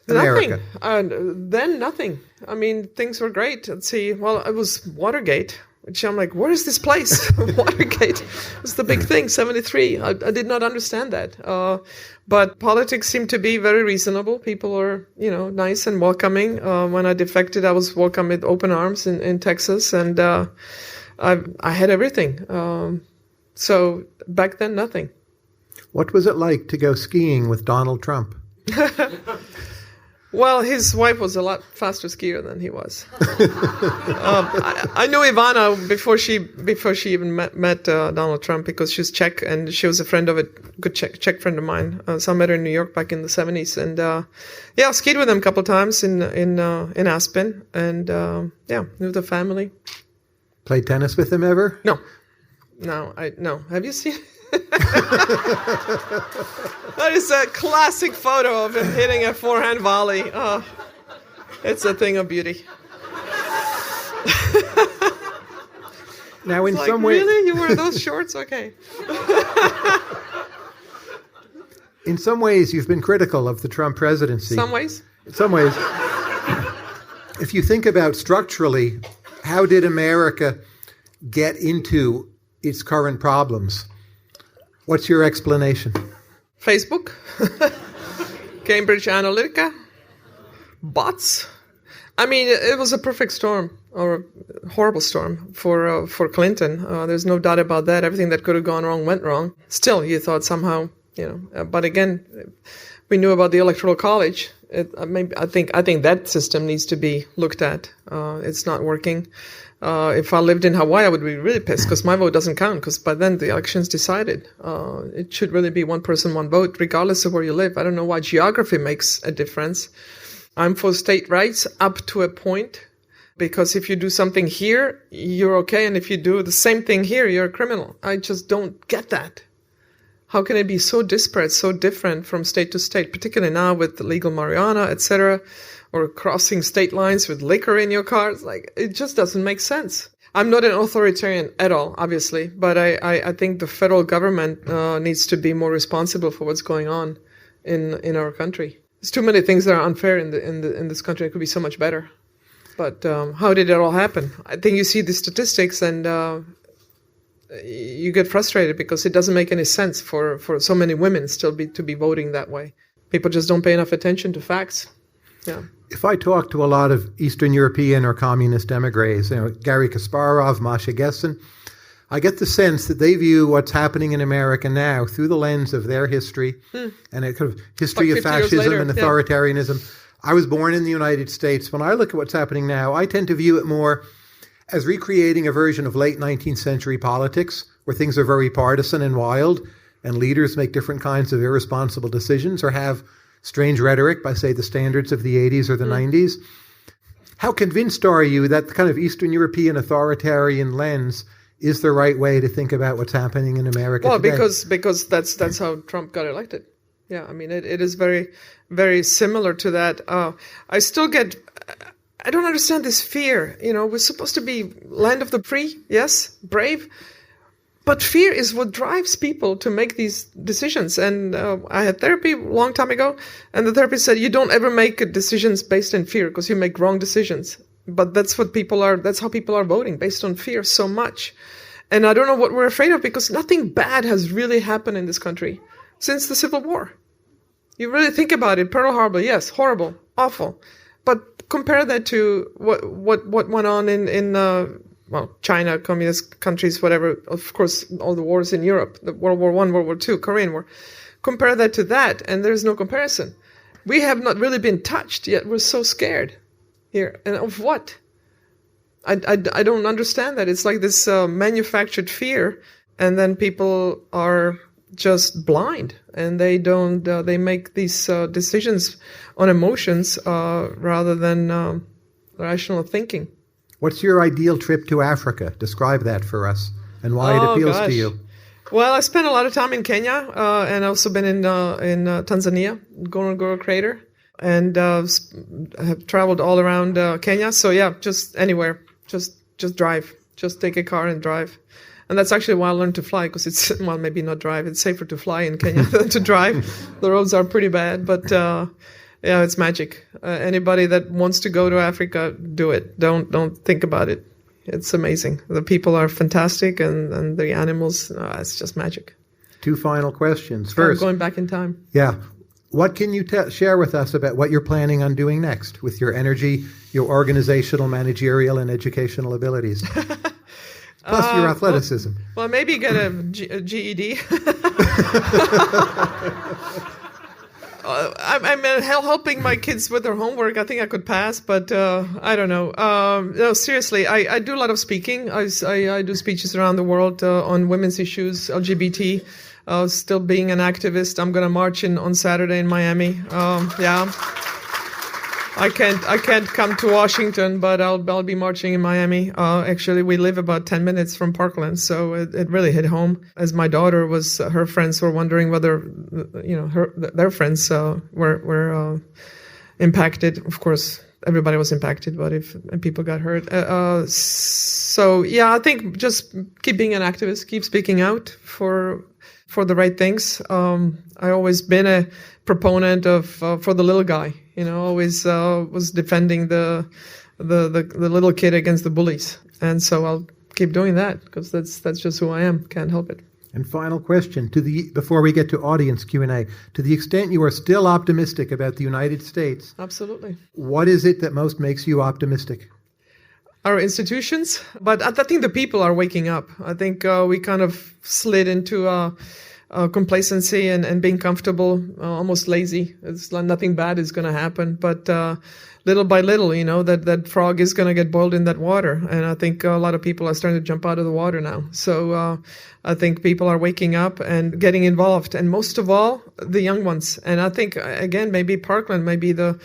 America. Nothing. Then nothing. I mean, things were great. Let's see. Well, it was Watergate, which I'm like, where is this place? Watergate was the big thing, 73. I did not understand that. But politics seemed to be very reasonable. People were, nice and welcoming. When I defected, I was welcomed with open arms in Texas. And I had everything. So back then, nothing. What was it like to go skiing with Donald Trump? Well, his wife was a lot faster skier than he was. I knew Ivana before she even met Donald Trump, because she was Czech and she was a friend of a good Czech friend of mine. So I met her in New York back in the 70s, and I skied with him a couple of times in Aspen, and knew the family. Played tennis with him ever? No. No. Have you seen? That is a classic photo of him hitting a forehand volley. Oh, it's a thing of beauty. Now, in Like, some way, really? You wear those shorts? Okay. in some ways, you've been critical of the Trump presidency. Some ways? In some ways. If you think about structurally, how did America get into its current problems? What's your explanation? Facebook, Cambridge Analytica, bots. I mean, it was a perfect storm, or a horrible storm for Clinton. There's no doubt about that. Everything that could have gone wrong went wrong. Still, you thought somehow, but again, we knew about the Electoral College. I think that system needs to be looked at. It's not working. If I lived in Hawaii, I would be really pissed because my vote doesn't count, because by then the election's decided. It should really be one person, one vote, regardless of where you live. I don't know why geography makes a difference. I'm for state rights up to a point, because if you do something here, you're okay, and if you do the same thing here, you're a criminal. I just don't get that. How can it be so disparate, so different from state to state, particularly now with legal marijuana, etc., or crossing state lines with liquor in your car? It's like, it just doesn't make sense. I'm not an authoritarian at all, obviously, but I think the federal government needs to be more responsible for what's going on in our country. There's too many things that are unfair in this country. It could be so much better. But how did it all happen? I think you see the statistics and you get frustrated because it doesn't make any sense for so many women still to be voting that way. People just don't pay enough attention to facts. Yeah. If I talk to a lot of Eastern European or communist emigres, Garry Kasparov, Masha Gessen, I get the sense that they view what's happening in America now through the lens of their history and a kind of history of fascism and authoritarianism. Yeah. I was born in the United States. When I look at what's happening now, I tend to view it more as recreating a version of late 19th century politics where things are very partisan and wild and leaders make different kinds of irresponsible decisions or have strange rhetoric by, say, the standards of the 80s or the 90s. How convinced are you that the kind of Eastern European authoritarian lens is the right way to think about what's happening in America today? Well, because that's how Trump got elected. Yeah, I mean, it is very, very similar to that. I don't understand this fear. We're supposed to be land of the free, yes, brave. But fear is what drives people to make these decisions. And I had therapy a long time ago, and the therapist said, you don't ever make decisions based in fear because you make wrong decisions. But that's how people are voting, based on fear so much. And I don't know what we're afraid of, because nothing bad has really happened in this country since the Civil War. You really think about it, Pearl Harbor, yes, horrible, awful. But compare that to what went on in China, communist countries, whatever. Of course, all the wars in Europe, the World War I, World War II, Korean War. Compare that to that, and there's no comparison. We have not really been touched, yet we're so scared here. And of what? I don't understand that. It's like this manufactured fear, and then people are just blind, and they make these decisions on emotions rather than rational thinking. What's your ideal trip to Africa? Describe that for us and why it appeals to you. Well, I spent a lot of time in Kenya and also been in Tanzania, Ngorongoro Crater, and have traveled all around Kenya. So yeah, just anywhere, just drive, just take a car and drive. And that's actually why I learned to fly, because it's, well, maybe not drive. It's safer to fly in Kenya than to drive. The roads are pretty bad, but yeah, it's magic. Anybody that wants to go to Africa, do it. Don't think about it. It's amazing. The people are fantastic, and the animals, it's just magic. 2 final questions. First, I'm going back in time. Yeah. What can you share with us about what you're planning on doing next with your energy, your organizational, managerial, and educational abilities? Plus your athleticism. Well, maybe get a GED. I'm helping my kids with their homework. I think I could pass, but I don't know. No, seriously, I do a lot of speaking. I do speeches around the world on women's issues, LGBT. Still being an activist. I'm going to march on Saturday in Miami. Yeah. I can't come to Washington, but I'll be marching in Miami. Actually, we live about 10 minutes from Parkland, so it really hit home. As my daughter was, her friends were wondering whether, their friends were impacted. Of course, everybody was impacted, but if people got hurt. So yeah, I think just keep being an activist, keep speaking out for the right things. I always been a proponent of for the little guy. Always was defending the little kid against the bullies, and so I'll keep doing that because that's just who I am. Can't help it. And final question before we get to audience Q&A, to the extent you are still optimistic about the United States, absolutely. What is it that most makes you optimistic? Our institutions, but I think the people are waking up. I think we kind of slid into complacency and being comfortable, almost lazy. It's like nothing bad is going to happen, but little by little, that frog is going to get boiled in that water. And I think a lot of people are starting to jump out of the water now. So I think people are waking up and getting involved, and most of all, the young ones. And I think, again, maybe Parkland may be the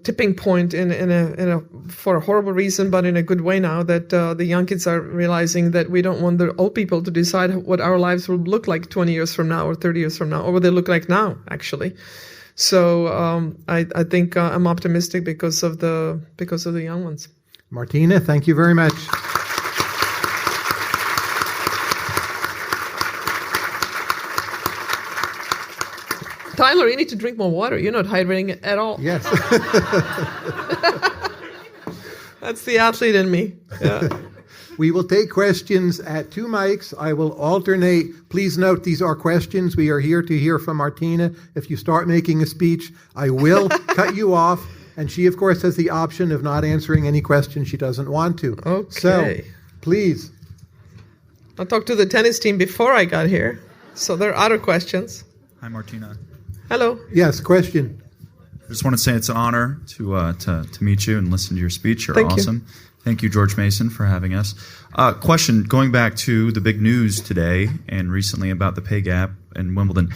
tipping point in a for a horrible reason, but in a good way now, that the young kids are realizing that we don't want the old people to decide what our lives will look like 20 years from now or 30 years from now, or what they look like now, actually. So I think I'm optimistic because of the young ones. Martina, thank you very much. Tyler, you need to drink more water. You're not hydrating at all. Yes. That's the athlete in me. Yeah. We will take questions at 2 mics. I will alternate. Please note these are questions. We are here to hear from Martina. If you start making a speech, I will cut you off. And she, of course, has the option of not answering any questions she doesn't want to. Okay. So, please. I talked to the tennis team before I got here, so there are other questions. Hi, Martina. Hello. Yes, question. I just want to say it's an honor to meet you and listen to your speech. You're awesome. Thank you, George Mason, for having us. Question, going back to the big news today and recently about the pay gap in Wimbledon.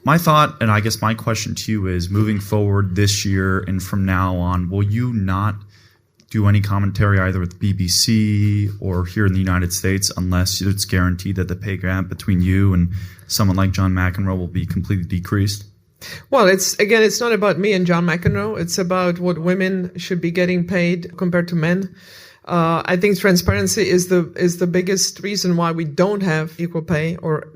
My thought, and I guess my question to you is, moving forward this year and from now on, will you not do any commentary either with the BBC or here in the United States unless it's guaranteed that the pay gap between you and someone like John McEnroe will be completely decreased? Well, it's not about me and John McEnroe. It's about what women should be getting paid compared to men. I think transparency is the biggest reason why we don't have equal pay, or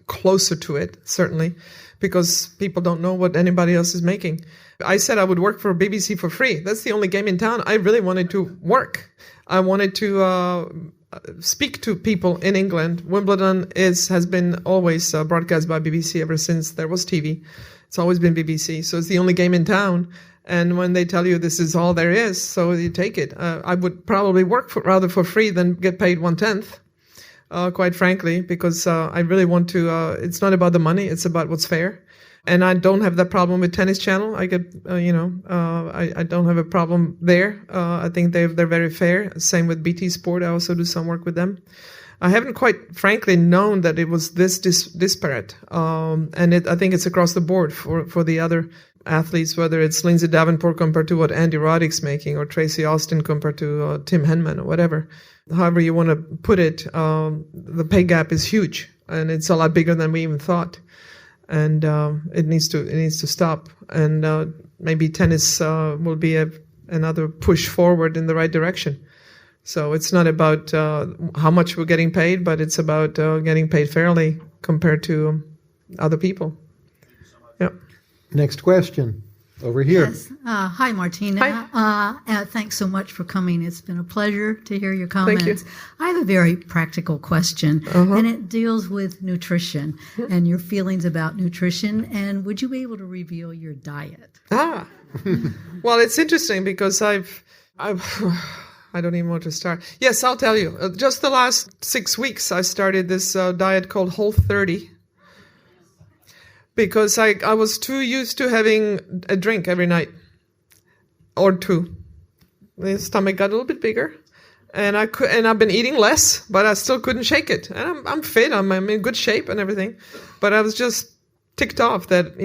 closer to it, certainly, because people don't know what anybody else is making. I said I would work for BBC for free. That's the only game in town. I really wanted to work. I wanted to speak to people in England. Wimbledon has been always broadcast by BBC ever since there was TV. It's always been BBC. So it's the only game in town. And when they tell you this is all there is, so you take it. I would probably work rather for free than get paid 1/10, quite frankly, because I really want to. It's not about the money. It's about what's fair. And I don't have that problem with Tennis Channel. I get, I don't have a problem there. I think they're very fair. Same with BT Sport. I also do some work with them. I haven't quite frankly known that it was this disparate. And I think it's across the board for the other athletes, whether it's Lindsay Davenport compared to what Andy Roddick's making, or Tracy Austin compared to Tim Henman, or whatever. However you want to put it, the pay gap is huge, and it's a lot bigger than we even thought. And it needs to stop. And maybe tennis will be another push forward in the right direction. So it's not about how much we're getting paid, but it's about getting paid fairly compared to other people. Yeah. Next question. Over here. Yes. Hi, Martina. Hi. Thanks so much for coming. It's been a pleasure to hear your comments. Thank you. I have a very practical question, and it deals with nutrition and your feelings about nutrition. And would you be able to reveal your diet? Well, it's interesting because I don't even want to start. Yes, I'll tell you. Just the last 6 weeks, I started this diet called Whole30. Because I was too used to having a drink every night, or two. The stomach got a little bit bigger, and I've been eating less, but I still couldn't shake it. And I'm fit, I'm in good shape and everything, but I was just ticked off that,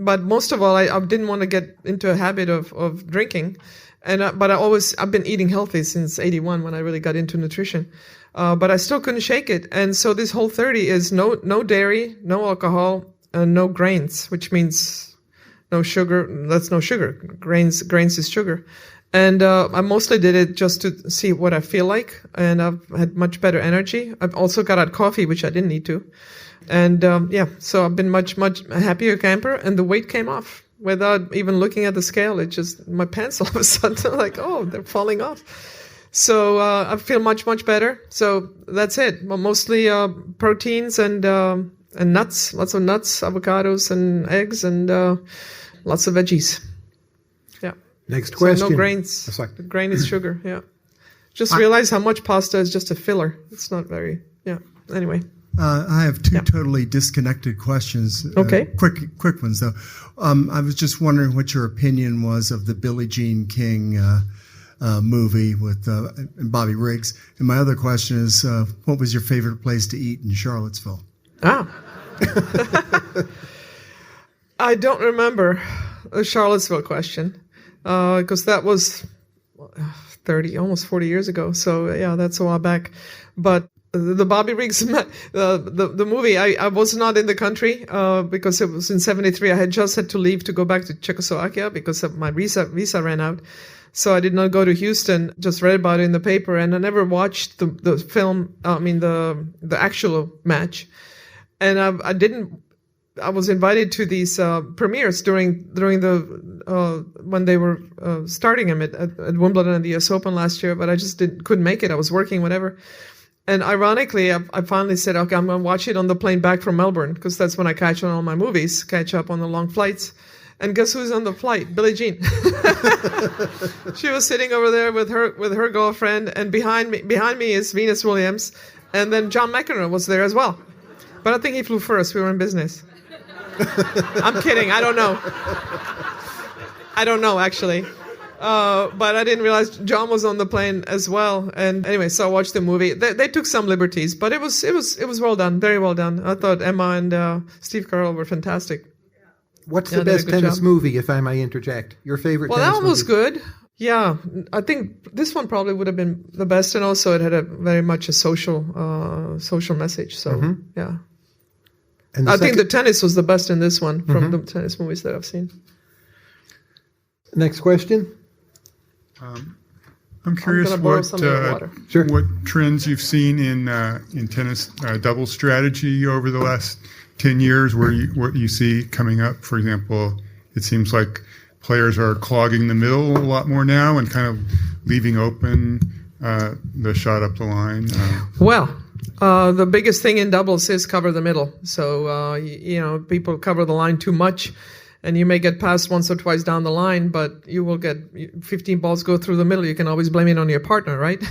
but most of all, I didn't want to get into a habit of drinking. But I've been eating healthy since 81 when I really got into nutrition. But I still couldn't shake it. And so this whole 30 is no dairy, no alcohol, no grains, which means no sugar. That's no sugar. Grains is sugar. And I mostly did it just to see what I feel like. And I've had much better energy. I've also got out coffee, which I didn't need to. And so I've been much happier camper, and the weight came off without even looking at the scale. It just, my pants all of a sudden, like, oh, they're falling off. So I feel much better. So that's it. Mostly proteins and nuts, lots of nuts, avocados and eggs, and lots of veggies. Yeah. Next question. So no grains. The grain is sugar. Yeah. Just realize how much pasta is just a filler. It's not very. Yeah. Anyway. I have two totally disconnected questions. Okay. Quick ones, though. I was just wondering what your opinion was of the Billie Jean King movie with Bobby Riggs. And my other question is, what was your favorite place to eat in Charlottesville? I don't remember the Charlottesville question because that was 30, almost 40 years ago. So, yeah, that's a while back. But the Bobby Riggs, the movie, I was not in the country because it was in 73. I had just had to leave to go back to Czechoslovakia because of my visa ran out. So I did not go to Houston, just read about it in the paper, and I never watched the film, the actual match. And I was invited to these premieres during the when they were starting them at Wimbledon and the US Open last year, but I just couldn't make it. I was working, whatever. And ironically, I finally said, okay, I'm going to watch it on the plane back from Melbourne, because that's when I catch on all my movies, catch up on the long flights. And guess who's on the flight? Billie Jean. She was sitting over there with her girlfriend, and behind me is Venus Williams, and then John McEnroe was there as well. But I think he flew first. We were in business. I'm kidding. I don't know, actually. But I didn't realize John was on the plane as well. And anyway, so I watched the movie. They took some liberties, but it was well done, very well done. I thought Emma and Steve Carell were fantastic. What's the best tennis movie, if I may interject? Your favorite tennis movie? Well, that one was good. Yeah, I think this one probably would have been the best, and also it had very much a social message. So yeah, and I think the tennis was the best in this one from the tennis movies that I've seen. Next question. I'm curious what trends you've seen in tennis double strategy over the last 10 years, what you see coming up. For example, it seems like players are clogging the middle a lot more now and kind of leaving open the shot up the line. The biggest thing in doubles is cover the middle. So, people cover the line too much, and you may get passed once or twice down the line, but you will get 15 balls go through the middle. You can always blame it on your partner, right?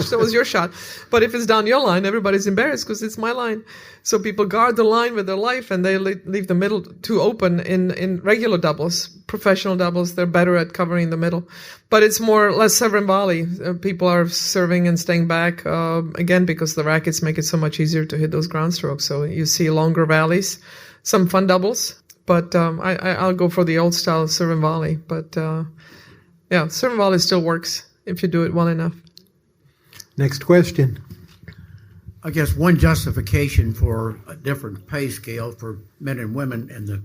So was your shot. But if it's down your line, everybody's embarrassed because it's my line. So people guard the line with their life, and they leave the middle too open in regular doubles. Professional doubles, they're better at covering the middle. But it's more or less serve and volley. People are serving and staying back, again, because the rackets make it so much easier to hit those ground strokes. So you see longer rallies, some fun doubles. But I'll go for the old style serve and volley. But serve and volley still works if you do it well enough. Next question. I guess one justification for a different pay scale for men and women in the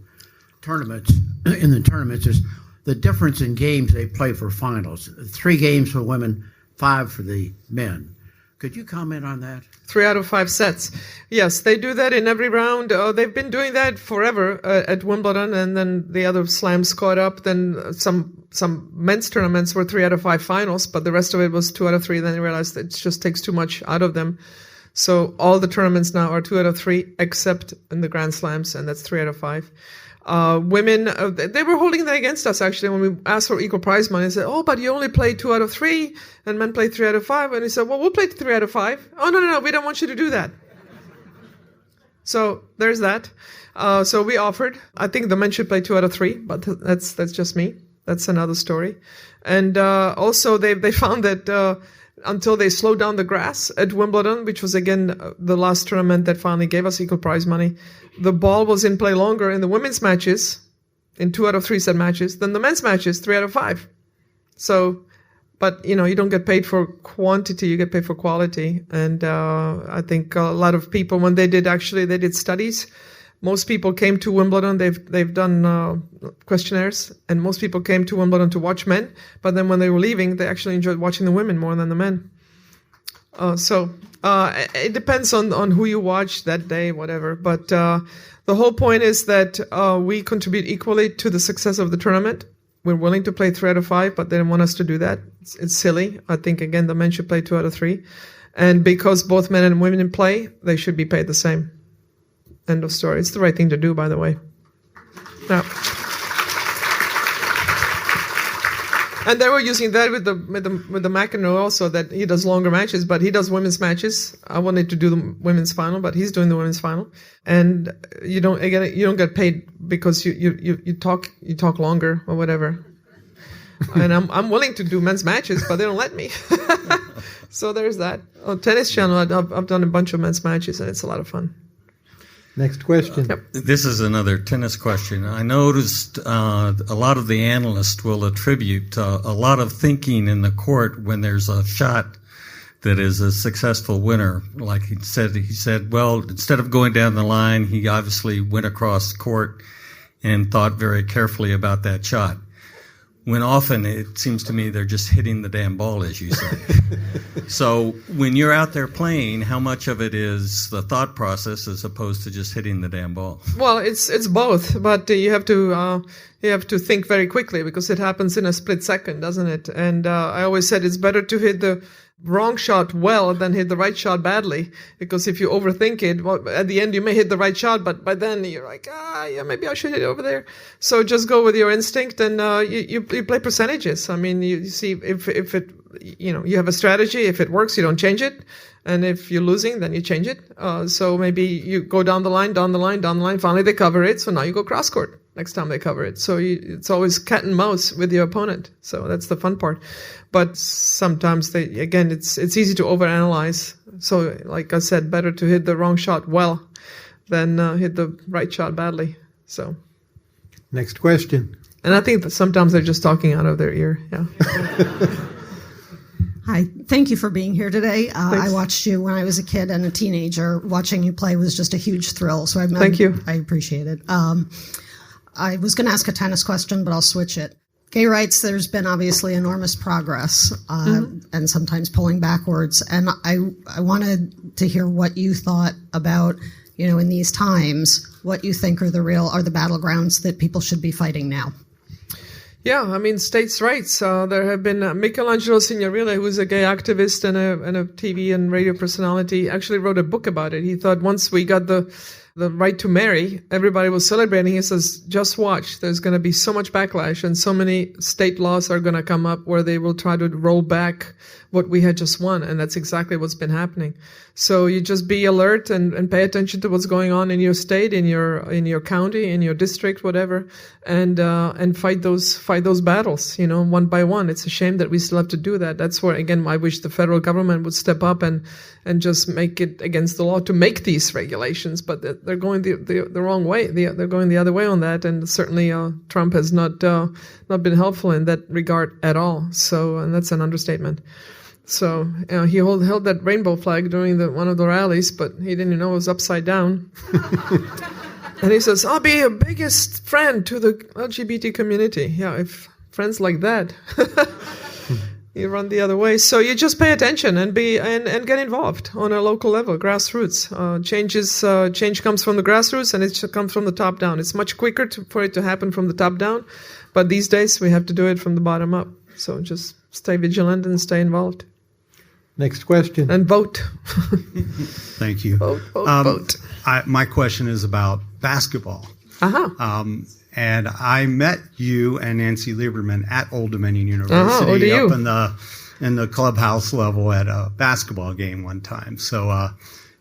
tournaments is the difference in games they play for finals. 3 games for women, 5 for the men. Could you comment on that? 3 out of 5 sets. Yes, they do that in every round. They've been doing that forever at Wimbledon, and then the other slams caught up. Then some men's tournaments were 3 out of 5 finals, but the rest of it was 2 out of 3. Then they realized it just takes too much out of them. So all the tournaments now are 2 out of 3, except in the Grand Slams, and that's 3 out of 5. Women, they were holding that against us, actually, when we asked for equal prize money. They said, oh, but you only play 2 out of 3, and men play 3 out of 5. And he said, well, we'll play 3 out of 5. Oh, no, we don't want you to do that. So there's that. So we offered. I think the men should play 2 out of 3, but that's just me. That's another story. And also they found that until they slowed down the grass at Wimbledon, which was, again, the last tournament that finally gave us equal prize money. The ball was in play longer in the women's matches, in 2 out of 3 set matches, than the men's matches, 3 out of 5. So, but, you don't get paid for quantity, you get paid for quality. And I think a lot of people, when they did studies, most people came to Wimbledon. They've done questionnaires, and most people came to Wimbledon to watch men. But then when they were leaving, they actually enjoyed watching the women more than the men. So it depends on who you watch that day, whatever. But the whole point is that we contribute equally to the success of the tournament. We're willing to play 3 out of 5, but they don't want us to do that. It's silly. I think, again, the men should play 2 out of 3. And because both men and women play, they should be paid the same. End of story. It's the right thing to do, by the way. Yeah. And they were using that with the McEnroe also, that he does longer matches, but he does women's matches. I wanted to do the women's final, but he's doing the women's final. And you don't get paid because you talk longer or whatever. And I'm willing to do men's matches, but they don't let me. So there's that. On Tennis Channel, I've done a bunch of men's matches, and it's a lot of fun. Next question. Yep. This is another tennis question. I noticed a lot of the analysts will attribute a lot of thinking in the court when there's a shot that is a successful winner. Like he said, well, instead of going down the line, he obviously went across court and thought very carefully about that shot. When often it seems to me they're just hitting the damn ball, as you say. So when you're out there playing, how much of it is the thought process as opposed to just hitting the damn ball? Well, it's both, but you have to think very quickly because it happens in a split second, doesn't it? And I always said it's better to hit the wrong shot well than hit the right shot badly, because if you overthink it, well, at the end you may hit the right shot, but by then you're like, yeah, maybe I should hit it over there. So just go with your instinct, and you play percentages. I mean, you see if it, you have a strategy. If it works, you don't change it, and if you're losing, then you change it. So maybe you go down the line. Finally, they cover it, so now you go cross court next time they cover it. So it's always cat and mouse with your opponent. So that's the fun part. But sometimes it's easy to overanalyze. So like I said, better to hit the wrong shot well than hit the right shot badly. So next question. And I think that sometimes they're just talking out of their ear. Yeah. Hi, thank you for being here today. I watched you when I was a kid and a teenager. Watching you play was just a huge thrill. So thank you. I appreciate it. I was going to ask a tennis question, but I'll switch it. Gay rights, there's been obviously enormous progress, and sometimes pulling backwards. And I wanted to hear what you thought about, in these times, what you think are the battlegrounds that people should be fighting now. Yeah, I mean, states' rights. There have been Michelangelo Signorile, who was a gay activist and a TV and radio personality, actually wrote a book about it. He thought once we got the right to marry, everybody was celebrating. He says, just watch. There's going to be so much backlash, and so many state laws are going to come up where they will try to roll back what we had just won. And that's exactly what's been happening. So you just be alert and pay attention to what's going on in your state, in your county, in your district, whatever, and fight those battles, one by one. It's a shame that we still have to do that. That's where, again, I wish the federal government would step up and just make it against the law to make these regulations. But they're going the wrong way. They're going the other way on that. And certainly Trump has not been helpful in that regard at all. So, and that's an understatement. So he held that rainbow flag during one of the rallies, but he didn't know it was upside down. And he says, I'll be your biggest friend to the LGBT community. Yeah, if friends like that, you run the other way. So you just pay attention and and get involved on a local level, grassroots. Change comes from the grassroots, and it comes from the top down. It's much quicker for it to happen from the top down, but these days we have to do it from the bottom up. So just stay vigilant and stay involved. Next question. And vote. Thank you. Vote. My question is about basketball. And I met you and Nancy Lieberman at Old Dominion University up in the clubhouse level at a basketball game one time. So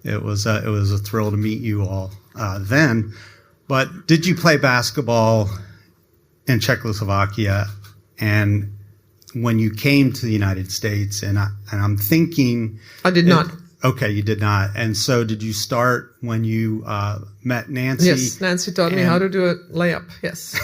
it was a thrill to meet you all then. But did you play basketball in Czechoslovakia? And when you came to the United States, and I'm thinking I did not. Okay, you did not. And so did you start when you met Nancy? Yes, Nancy taught me how to do a layup. Yes.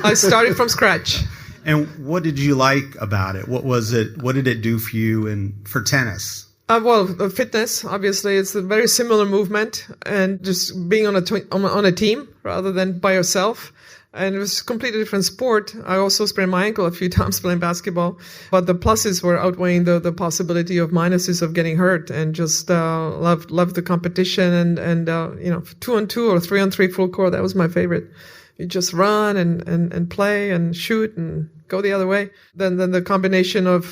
I started from scratch. And what did you like about it? What was it? What did it do for you and for tennis? Fitness, obviously, it's a very similar movement, and just being on a team rather than by yourself. And it was a completely different sport. I also sprained my ankle a few times playing basketball, but the pluses were outweighing the possibility of minuses of getting hurt. And just loved the competition, and 2-on-2 or 3-on-3 full court. That was my favorite. You just run and play and shoot and go the other way. Then the combination of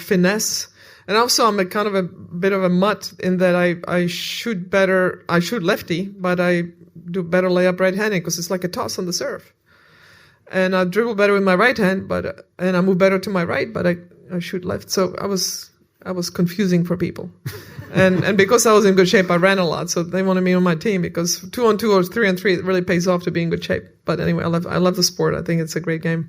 finesse. And also, I'm a kind of a bit of a mutt in that I shoot better. I shoot lefty, but I do better layup right-handed because it's like a toss on the serve. And I dribble better with my right hand, and I move better to my right, but I shoot left. So I was confusing for people. and because I was in good shape, I ran a lot. So they wanted me on my team because 2-on-2 or 3-on-3, it really pays off to be in good shape. But anyway, I love the sport. I think it's a great game.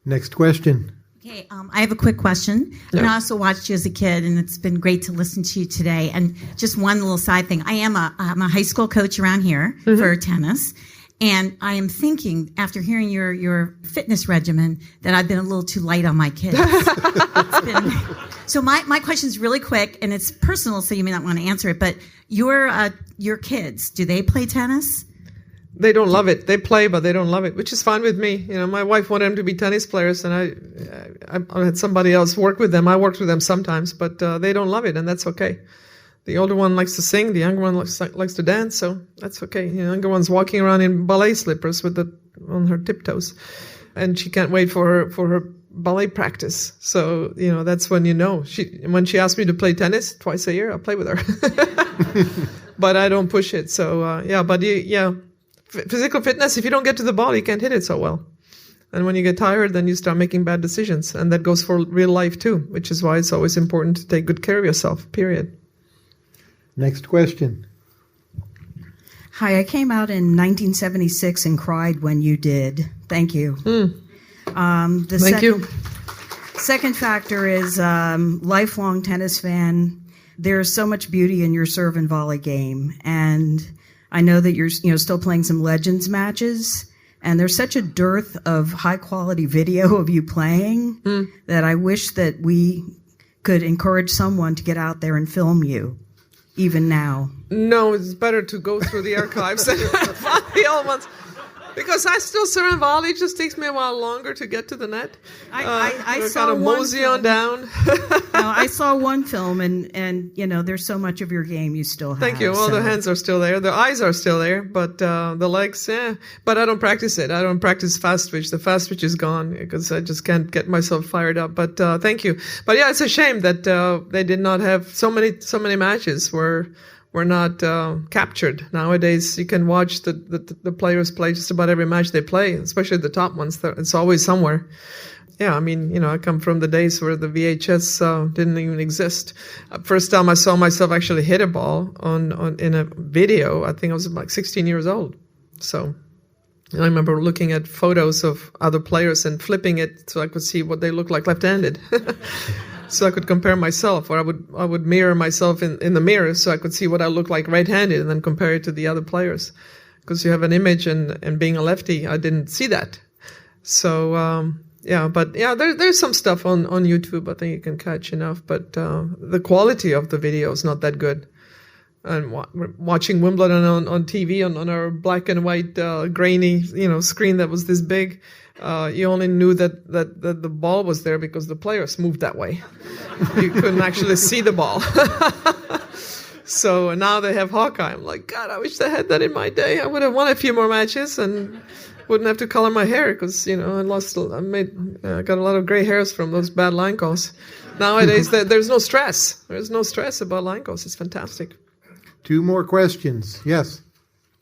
Next question. Okay, I have a quick question. Yeah. And I also watched you as a kid, and it's been great to listen to you today. And just one little side thing. I'm a high school coach around here for tennis. And I am thinking, after hearing your fitness regimen, that I've been a little too light on my kids. So my question is really quick, and it's personal, so you may not want to answer it. But your kids, do they play tennis? They don't love it. They play, but they don't love it, which is fine with me. My wife wanted them to be tennis players, and I had somebody else work with them. I worked with them sometimes, but they don't love it, and that's okay. The older one likes to sing. The younger one likes to dance, so that's okay. The younger one's walking around in ballet slippers on her tiptoes, and she can't wait for her ballet practice. So that's when when she asks me to play tennis twice a year, I play with her, but I don't push it. So physical fitness. If you don't get to the ball, you can't hit it so well. And when you get tired, then you start making bad decisions. And that goes for real life too, which is why it's always important to take good care of yourself, period. Next question. Hi, I came out in 1976 and cried when you did. Thank you. Thank you. Second factor is lifelong tennis fan. There's so much beauty in your serve and volley game. And I know that you're still playing some Legends matches, and there's such a dearth of high-quality video of you playing that I wish that we could encourage someone to get out there and film you, even now. No, it's better to go through the archives and find the old ones. Because I still serve and volley. It just takes me a while longer to get to the net. I saw kind of one mosey film. on down. No, I saw one film, and there's so much of your game you still have. Thank you. Well, the hands are still there. The eyes are still there, but the legs, yeah. But I don't practice it. I don't practice fast twitch. The fast twitch is gone because I just can't get myself fired up. But thank you. But yeah, it's a shame that they did not have so many matches were not captured. Nowadays, you can watch the players play just about every match they play, especially the top ones. It's always somewhere. Yeah, I come from the days where the VHS didn't even exist. First time I saw myself actually hit a ball in a video, I think I was like 16 years old. So I remember looking at photos of other players and flipping it so I could see what they look like left-handed. So I could compare myself, or I would mirror myself in the mirror so I could see what I look like right-handed and then compare it to the other players. Because you have an image, and being a lefty, I didn't see that. So, there's some stuff on YouTube I think you can catch enough, but the quality of the video is not that good. And watching Wimbledon on TV on our black and white grainy screen that was this big, you only knew that the ball was there because the players moved that way. You couldn't actually see the ball. So now they have Hawkeye. I'm like, God, I wish they had that in my day. I would have won a few more matches and wouldn't have to color my hair because I got a lot of gray hairs from those bad line calls. Nowadays, there's no stress. There's no stress about line calls. It's fantastic. 2 more questions. Yes.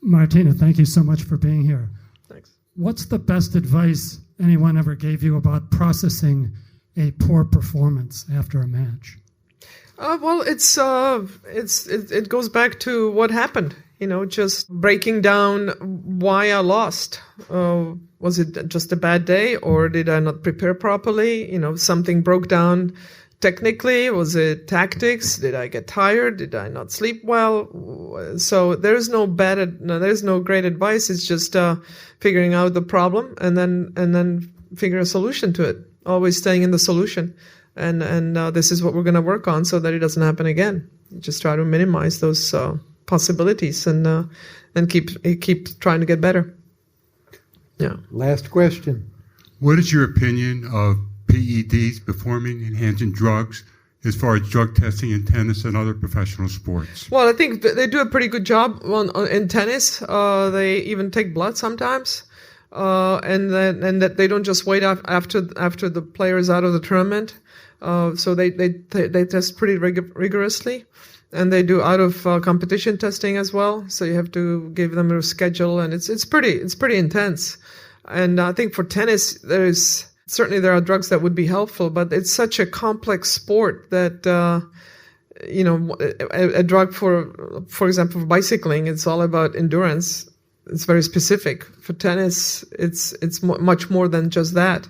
Martina, thank you so much for being here. Thanks. What's the best advice anyone ever gave you about processing a poor performance after a match? Well, it goes back to what happened. just breaking down why I lost. Was it just a bad day, or did I not prepare properly? Something broke down technically. Was it tactics? Did I get tired? Did I not sleep well? So there's no great advice. It's just figuring out the problem and then figure a solution to it. Always staying in the solution. And this is what we're going to work on so that it doesn't happen again. Just try to minimize those possibilities and keep trying to get better. Yeah. Last question. What is your opinion of PEDs, performance-enhancing drugs, as far as drug testing in tennis and other professional sports? Well, I think they do a pretty good job in tennis. They even take blood sometimes, and that they don't just wait after the player is out of the tournament. So they test pretty rigorously, and they do out of competition testing as well. So you have to give them a schedule, and it's pretty intense. And I think for tennis, certainly there are drugs that would be helpful, but it's such a complex sport that a drug for example, for bicycling, it's all about endurance. It's very specific. For tennis, it's much more than just that.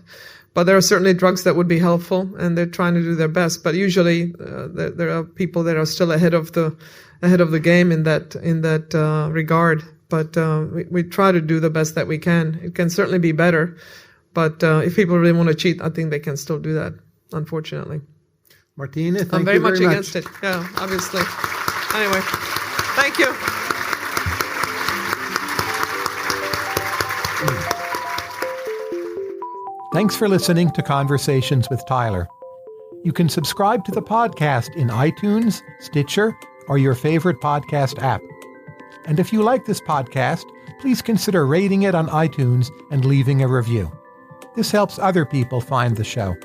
But there are certainly drugs that would be helpful, and they're trying to do their best. But usually, there are people that are still ahead of the game in that regard. But we try to do the best that we can. It can certainly be better, but if people really want to cheat, I think they can still do that. Unfortunately, Martina, thank I'm very you much very against it. Yeah, obviously. Anyway, thank you. Thanks for listening to Conversations with Tyler. You can subscribe to the podcast in iTunes, Stitcher, or your favorite podcast app. And if you like this podcast, please consider rating it on iTunes and leaving a review. This helps other people find the show.